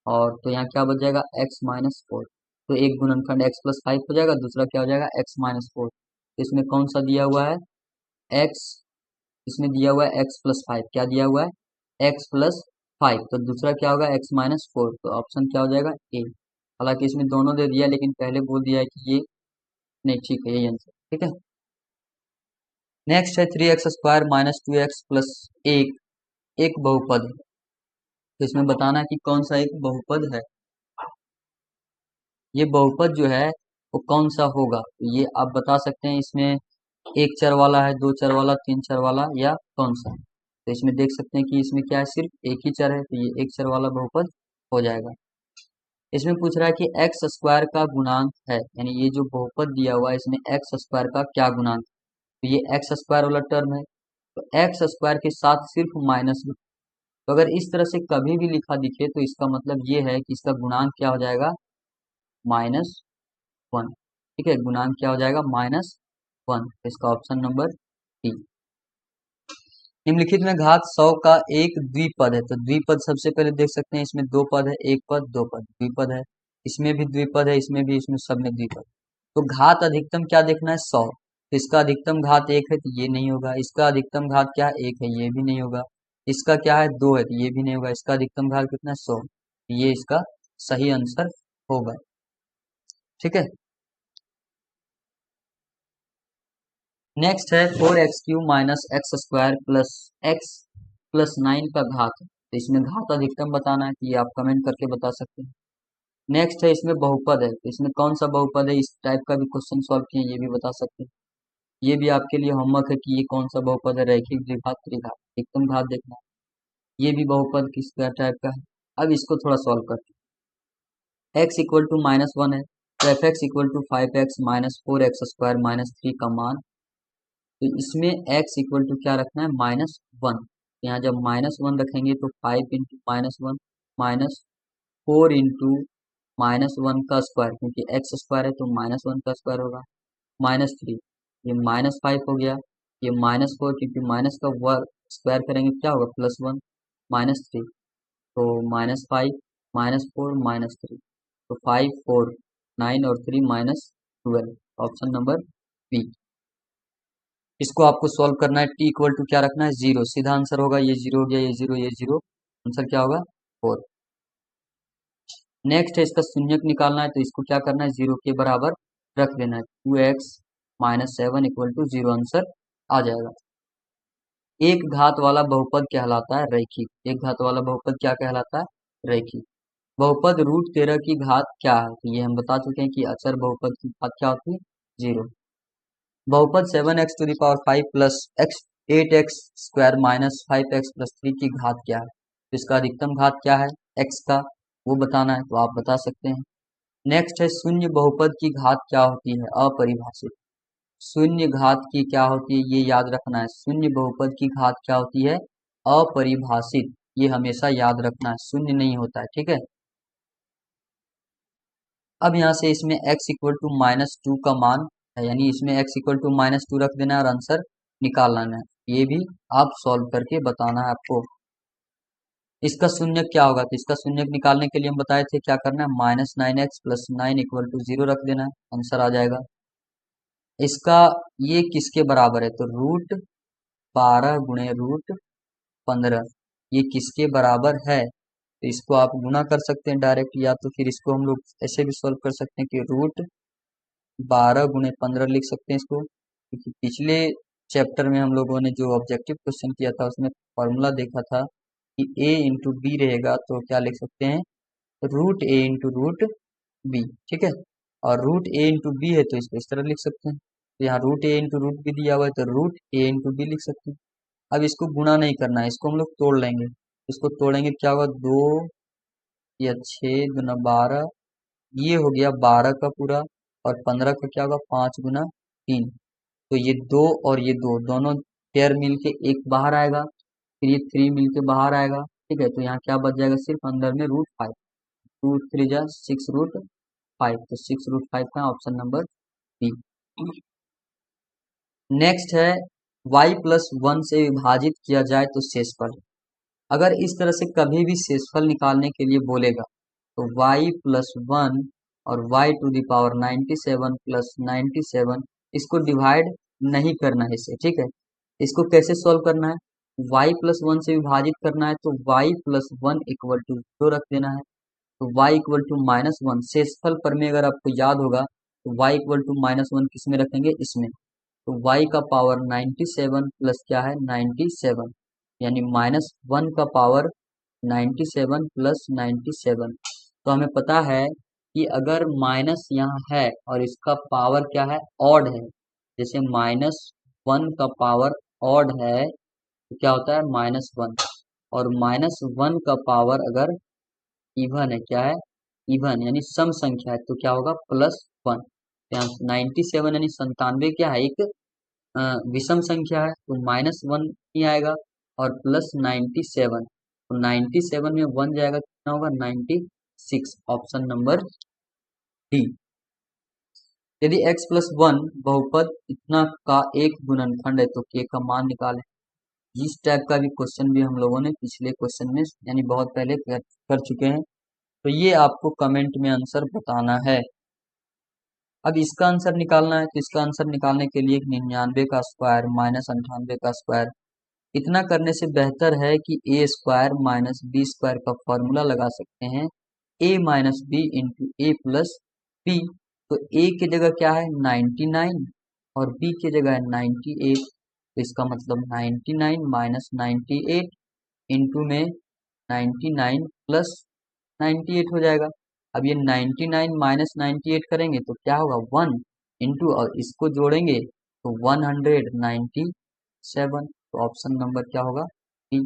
और तो यहाँ क्या बच जाएगा, x माइनस 4। तो एक गुणनखंड x प्लस 5 हो जाएगा, दूसरा क्या हो जाएगा, x माइनस 4। तो इसमें कौन सा दिया हुआ है, x, इसमें दिया हुआ है x प्लस 5, क्या दिया हुआ है, x प्लस 5, तो दूसरा क्या होगा, x माइनस 4, तो ऑप्शन क्या हो जाएगा, ए। हालांकि इसमें दोनों दे दिया लेकिन पहले बोल दिया है कि ये नहीं, ठीक है, ये आंसर, ठीक है। नेक्स्ट है 3x square minus 2x plus एक बहुपद है। तो इसमें बताना है कि कौन सा एक बहुपद है, ये बहुपद जो है वो कौन सा होगा। तो ये आप बता सकते हैं, इसमें एक चर वाला है, दो चर वाला, तीन चर वाला, या कौन सा। तो इसमें देख सकते हैं कि इसमें क्या है, सिर्फ एक ही चर है, तो ये एक चर वाला बहुपद हो जाएगा। इसमें पूछ रहा है कि एक्स स्क्वायर का गुणांक है, यानी ये जो बहुपद दिया हुआ है इसमें एक्स स्क्वायर का क्या गुणांक है। तो ये एक्स स्क्वायर वाला टर्म है, तो एक्स स्क्वायर के साथ सिर्फ माइनस। तो अगर इस तरह से कभी भी लिखा दिखे तो इसका मतलब ये है कि इसका गुणांक क्या हो जाएगा, -1। ठीक है, गुणांक क्या हो जाएगा, -1। इसका ऑप्शन नंबर डी। निम्नलिखित में घात 100 का एक द्विपद है, तो द्विपद सबसे पहले देख सकते हैं, इसमें दो पद है, एक पद दो पद, द्विपद है। इसमें भी द्विपद है, इसमें भी, इसमें सब में द्विपद। तो घात अधिकतम क्या देखना है, 100। तो इसका अधिकतम घात 1 है तो ये नहीं होगा, इसका अधिकतम घात क्या है, 1 है, ये भी नहीं होगा। इसका क्या है, 2 है तो ये भी नहीं होगा, इसका अधिकतम घात कितना है, 100। ये इसका सही आंसर होगा। ठीक है, नेक्स्ट है 4x³ minus x square plus x plus 9 का घात। तो इसमें घात अधिकतम बताना है, तो ये आप कमेंट करके बता सकते हैं। नेक्स्ट है इसमें बहुपद है, तो इसमें कौन सा बहुपद है, इस टाइप का भी क्वेश्चन सॉल्व किए, ये भी बता सकते हैं। ये भी आपके लिए होमवर्क है कि ये कौन सा बहुपद है, रैखिक द्विघात त्रिघात, अधिकतम घात देखना है। ये भी बहुपद किस टाइप का है। अब इसको थोड़ा सॉल्व करते हैं। x इक्वल टू -1 है, तो f x equal to 5x minus 4x² minus 3 का मान। तो इसमें x इक्वल टू क्या रखना है, -1। यहाँ जब -1 रखेंगे तो 5 इंटू -1 माइनस 4 इंटू -1 का स्क्वायर, क्योंकि x स्क्वायर है तो -1 का स्क्वायर होगा, -3। ये -5 हो गया, ये -4, क्योंकि माइनस का वर्ग स्क्वायर करेंगे क्या होगा, +1 -3। तो -5 -4 -3, तो 5 4 9 और 3 -12, ऑप्शन नंबर बी। इसको आपको सॉल्व करना है, t इक्वल टू क्या रखना है, 0। सीधा आंसर होगा, ये 0 हो गया, ये 0, ये 0, आंसर क्या होगा, 4। नेक्स्ट है इसका शून्यक निकालना है, तो इसको क्या करना है, 0 के बराबर रख देना है। 2x minus 7 equal to 0 answer आ जाएगा। एक घात वाला बहुपद कहलाता है रैखिक। एक घात वाला बहुपद क्या कहलाता है, रैखिक। बहुपद √13 की घात क्या है, तो ये हम बता चुके हैं कि अचर बहुपद की घात क्या होती है, 0। बहुपद 7x⁵ plus 8x² minus 5x plus 3 की घात क्या है। तो इसका अधिकतम घात क्या है, x का, वो बताना है, तो आप बता सकते हैं। नेक्स्ट है शून्य बहुपद की घात क्या होती है, अपरिभाषित। शून्य घात की क्या होती है, ये याद रखना है। शून्य बहुपद की घात क्या होती है, अपरिभाषित। ये हमेशा याद रखना है, शून्य नहीं होता है। ठीक है, अब यहाँ से इसमें x इक्वल टू -2 का मान है, यानी इसमें x इक्वल टू -2 रख देना है और आंसर निकाल लाना है। ये भी आप सॉल्व करके बताना है आपको। इसका शून्य क्या होगा, तो इसका शून्य निकालने के लिए हम बताए थे क्या करना है, -9x प्लस 9 इक्वल टू 0 रख देना है, आंसर आ जाएगा। इसका ये किसके बराबर है, तो √12 गुणे √15, ये किसके बराबर है। तो इसको आप गुणा कर सकते हैं डायरेक्ट, या तो फिर इसको हम लोग ऐसे भी सॉल्व कर सकते हैं कि √12 गुणे 15 लिख सकते हैं इसको, क्योंकि पिछले चैप्टर में हम लोगों ने जो ऑब्जेक्टिव क्वेश्चन किया था उसमें फॉर्मूला देखा था कि a इंटू बी रहेगा, तो क्या लिख सकते हैं, √a इंटू √b। ठीक है, और √a इंटू बी है तो इसको इस तरह लिख सकते हैं। तो यहाँ √a इंटू √b दिया हुआ है तो √a इंटू बी लिख सकते हैं। अब इसको गुणा नहीं करना है, इसको हम लोग तोड़ लेंगे। इसको तोड़ेंगे क्या होगा, 2 या 6 गुना 12, ये हो गया 12 का पूरा, और 15 का क्या होगा, 5 गुना 3। तो ये 2 और ये 2 दोनों पेयर मिलके एक बाहर आएगा, फिर ये 3 मिलके बाहर आएगा। ठीक है, तो यहाँ क्या बच जाएगा, सिर्फ अंदर में √5, 2 3 जा 6 √5, तो 6 √5 का ऑप्शन नंबर बी। नेक्स्ट है y+1 से विभाजित किया जाए तो शेषफल। अगर इस तरह से कभी भी शेषफल निकालने के लिए बोलेगा तो y+1 और y⁴ प्लस 97, इसको डिवाइड नहीं करना है इससे। ठीक है, इसको कैसे सॉल्व करना है, y+1 से विभाजित करना है, तो y+1 इक्वल टू 0 रख देना है। तो y इक्वल टू -1 शेषफल पर में अगर आपको याद होगा तो y इक्वल टू -1 किस में रखेंगे, इसमें। तो y का पावर 97 प्लस क्या है, 97, यानी -1 का पावर 97 प्लस 97। तो हमें पता है कि अगर माइनस यहाँ है और इसका पावर क्या है, ऑड है, जैसे -1 का पावर ऑड है तो क्या होता है, -1, और -1 का पावर अगर इवन है, क्या है, इवन यानी सम संख्या है तो क्या होगा +1। यहाँ 97 यानी 97 क्या है, एक विषम संख्या है तो -1 ही आएगा, और +97 तो 97 में 1 जाएगा कितना होगा 96, ऑप्शन नंबर डी। यदि x+1 बहुपद इतना का एक गुणनखंड है तो k का मान निकालें। इस टाइप का भी क्वेश्चन भी हम लोगों ने पिछले क्वेश्चन में यानी बहुत पहले कर चुके हैं, तो ये आपको कमेंट में आंसर बताना है। अब इसका आंसर निकालना है, तो इसका आंसर निकालने के लिए 99 का स्क्वायर -98 का स्क्वायर, इतना करने से बेहतर है कि a square minus B square का फॉर्मूला लगा सकते हैं, a minus B into a plus b. तो a की जगह क्या है 99 और b की जगह है 98, तो इसका मतलब 99 माइनस 98 इंटू में 99 प्लस 98 हो जाएगा। अब ये 99 माइनस 98 करेंगे तो क्या होगा 1 इंटू, और इसको जोड़ेंगे तो 197, तो ऑप्शन नंबर क्या होगा बी।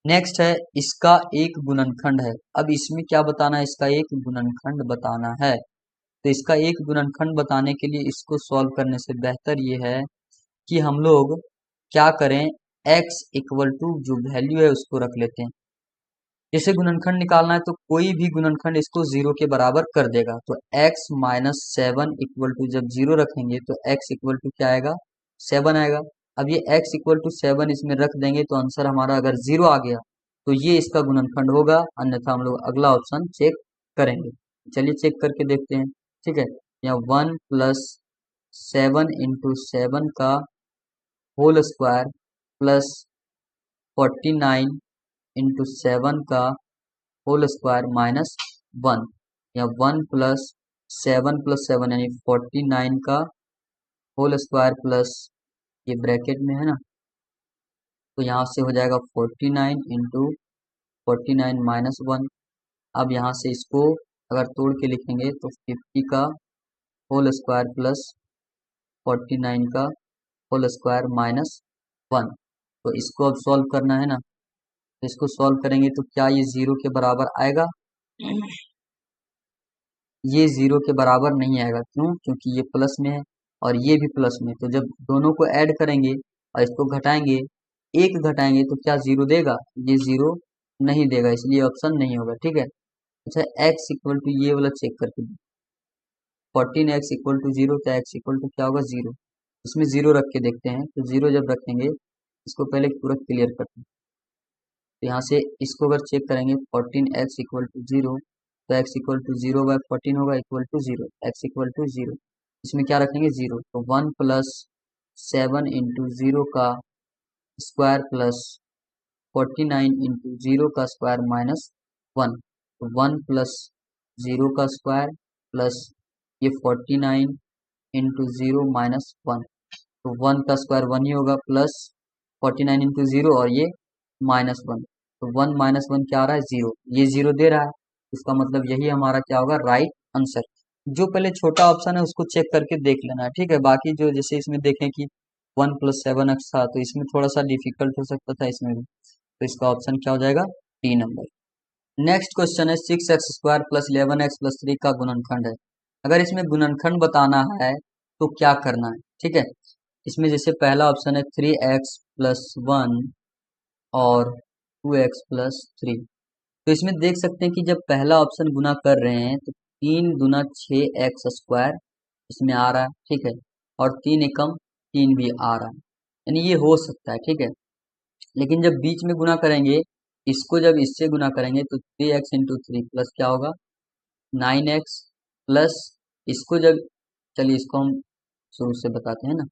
नेक्स्ट है इसका एक गुणनखंड है। अब इसमें क्या बताना है, इसका एक गुणनखंड बताना है। तो इसका एक गुणनखंड बताने के लिए इसको सॉल्व करने से बेहतर ये है कि हम लोग क्या करें, x इक्वल टू जो वैल्यू है उसको रख लेते हैं। जैसे गुणनखंड निकालना है तो कोई भी गुणनखंड इसको 0 के बराबर कर देगा, तो x माइनस 7 इक्वल टू जब 0 रखेंगे तो x इक्वल टू क्या आएगा 7 आएगा। अब ये x इक्वल टू 7 इसमें रख देंगे तो आंसर हमारा अगर 0 आ गया तो ये इसका गुणनखंड होगा, अन्यथा हम लोग अगला ऑप्शन चेक करेंगे। चलिए चेक करके देखते हैं। ठीक है, यहाँ 1 प्लस 7 इंटू 7 का होल स्क्वायर प्लस 49 इंटू 7 का होल स्क्वायर माइनस 1, या 1 प्लस 7 यानी 49 का होल स्क्वायर प्लस ये ब्रैकेट में है ना, तो यहाँ से हो जाएगा 49 इंटू 49 माइनस 1। अब यहाँ से इसको अगर तोड़ के लिखेंगे तो 50 का होल स्क्वायर प्लस 49 का होल स्क्वायर माइनस 1। तो इसको अब सॉल्व करना है ना, तो इसको सॉल्व करेंगे तो क्या ये 0 के बराबर आएगा, ये 0 के बराबर नहीं आएगा। क्यों, क्योंकि ये प्लस में है और ये भी प्लस में, तो जब दोनों को ऐड करेंगे और इसको घटाएंगे, एक घटाएंगे तो क्या 0 देगा, ये 0 नहीं देगा, इसलिए ऑप्शन नहीं होगा। ठीक है, अच्छा x इक्वल टू ये वाला चेक करके 14x इक्वल टू 0, क्या x इक्वल टू क्या होगा 0, इसमें 0 रख के देखते हैं। तो 0 जब रखेंगे इसको पहले पूरा क्लियर करते हैं, तो यहाँ से इसको अगर चेक करेंगे 14x इक्वल टू 0, तो x इक्वल टू 0 बाय 14 होगा equal to 0, x equal to 0, इसमें क्या रखेंगे 0, तो 1 प्लस 7 इंटू 0 का स्क्वायर प्लस 49 इंटू 0 का स्क्वायर माइनस 1, तो 1 प्लस 0 का स्क्वायर प्लस ये 49 इंटू 0 माइनस 1, तो 1 का स्क्वायर 1 ही होगा, प्लस 49 इंटू 0 और ये माइनस 1, तो 1 माइनस 1 क्या आ रहा है 0, ये 0 दे रहा है, इसका मतलब यही हमारा क्या होगा राइट आंसर। जो पहले छोटा ऑप्शन है उसको चेक करके देख लेना है। ठीक है, बाकी जो जैसे इसमें देखें कि 1 प्लस 7x था तो इसमें थोड़ा सा डिफिकल्ट हो सकता था इसमें भी, तो इसका ऑप्शन क्या हो जाएगा डी नंबर। नेक्स्ट क्वेश्चन है 6x square plus 11x plus 3 का गुणनखंड है। अगर इसमें गुणनखंड बताना है तो क्या करना है। ठीक है, इसमें जैसे पहला ऑप्शन है 3x प्लस 1 और 2x प्लस 3, तो इसमें देख सकते हैं कि जब पहला ऑप्शन गुना कर रहे हैं तो 3 दूना 6x स्क्वायर इसमें आ रहा है। ठीक है, और 3 एकम 3 भी आ रहा है, यानी ये हो सकता है। ठीक है, लेकिन जब बीच में गुना करेंगे, इसको जब इससे गुना करेंगे तो 3x इंटू 3 प्लस क्या होगा 9x प्लस इसको जब, चलिए इसको हम शुरू से बताते हैं ना।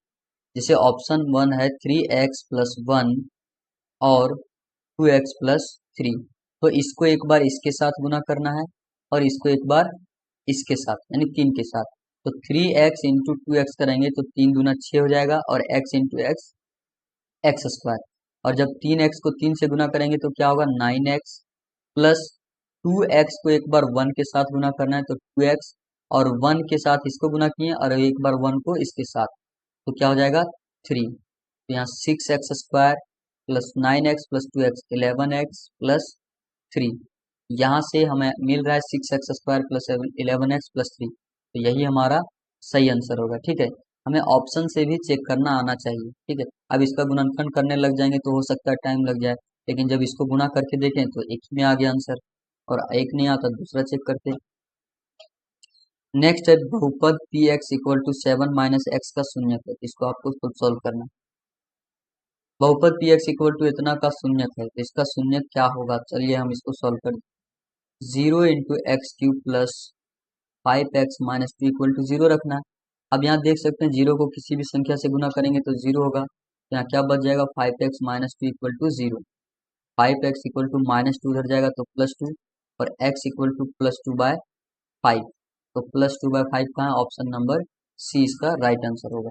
जैसे ऑप्शन 1 है 3x प्लस 1 और 2x प्लस 3, तो इसको एक बार इसके साथ गुना करना है और इसको एक बार इसके साथ यानी 3 के साथ, तो 3x इंटू 2x करेंगे तो 3 दूना 6 हो जाएगा और x into x x square, और जब 3x को 3 से गुना करेंगे तो क्या होगा 9x प्लस 2x को एक बार 1 के साथ गुना करना है तो 2x, और 1 के साथ इसको गुना किए और एक बार 1 को इसके साथ, तो क्या हो जाएगा 3, तो यहाँ 6x square plus 9x plus 2x 11x plus 3, यहाँ से हमें मिल रहा है 6x² प्लस 11x+3, तो यही हमारा सही आंसर होगा। ठीक है, हमें ऑप्शन से भी चेक करना आना चाहिए। ठीक है, अब इसका गुणनखंड करने लग जाएंगे तो हो सकता है टाइम लग जाए, लेकिन जब इसको गुणा करके देखें तो एक ही में आ गया आंसर, और एक नहीं आता दूसरा चेक करते हैं। नेक्स्ट है बहुपद Px = 7 - x का शून्यक है, इसको आपको खुद सॉल्व करना है। बहुपद Px = इतना का शून्यक है, तो इसका शून्यक क्या होगा, चलिए हम इसको सॉल्व कर 0 × x³ प्लस 5x - 2 = 0 रखना है। अब यहाँ देख सकते हैं 0 को किसी भी संख्या से गुना करेंगे तो 0 होगा, तो यहाँ क्या बच जाएगा 5x - 2 = 0। 5x = -2 उधर जाएगा तो +2, और x = +2/5, तो +2/5 कहाँ, ऑप्शन नंबर सी इसका राइट आंसर होगा।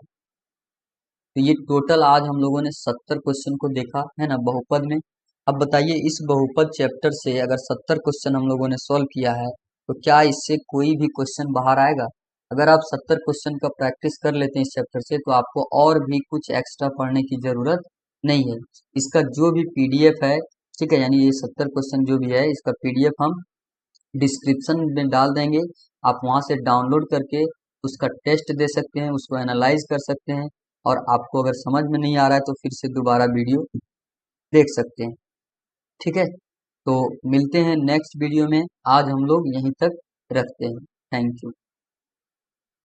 तो ये टोटल आज हम लोगों ने 70 क्वेश्चन को देखा है ना बहुपद में। अब बताइए इस बहुपद चैप्टर से अगर 70 क्वेश्चन हम लोगों ने सॉल्व किया है तो क्या इससे कोई भी क्वेश्चन बाहर आएगा? अगर आप 70 क्वेश्चन का प्रैक्टिस कर लेते हैं इस चैप्टर से तो आपको और भी कुछ एक्स्ट्रा पढ़ने की जरूरत नहीं है। इसका जो भी पीडीएफ है, ठीक है, यानी ये 70 क्वेश्चन जो भी है इसका पीडीएफ हम डिस्क्रिप्शन में डाल देंगे। आप वहां से डाउनलोड करके उसका टेस्ट दे सकते हैं, उसको एनालाइज कर सकते हैं, और आपको अगर समझ में नहीं आ रहा है तो फिर से दोबारा वीडियो देख सकते हैं। ठीक है, तो मिलते हैं नेक्स्ट वीडियो में। आज हम लोग यहीं तक रखते हैं। Thank you.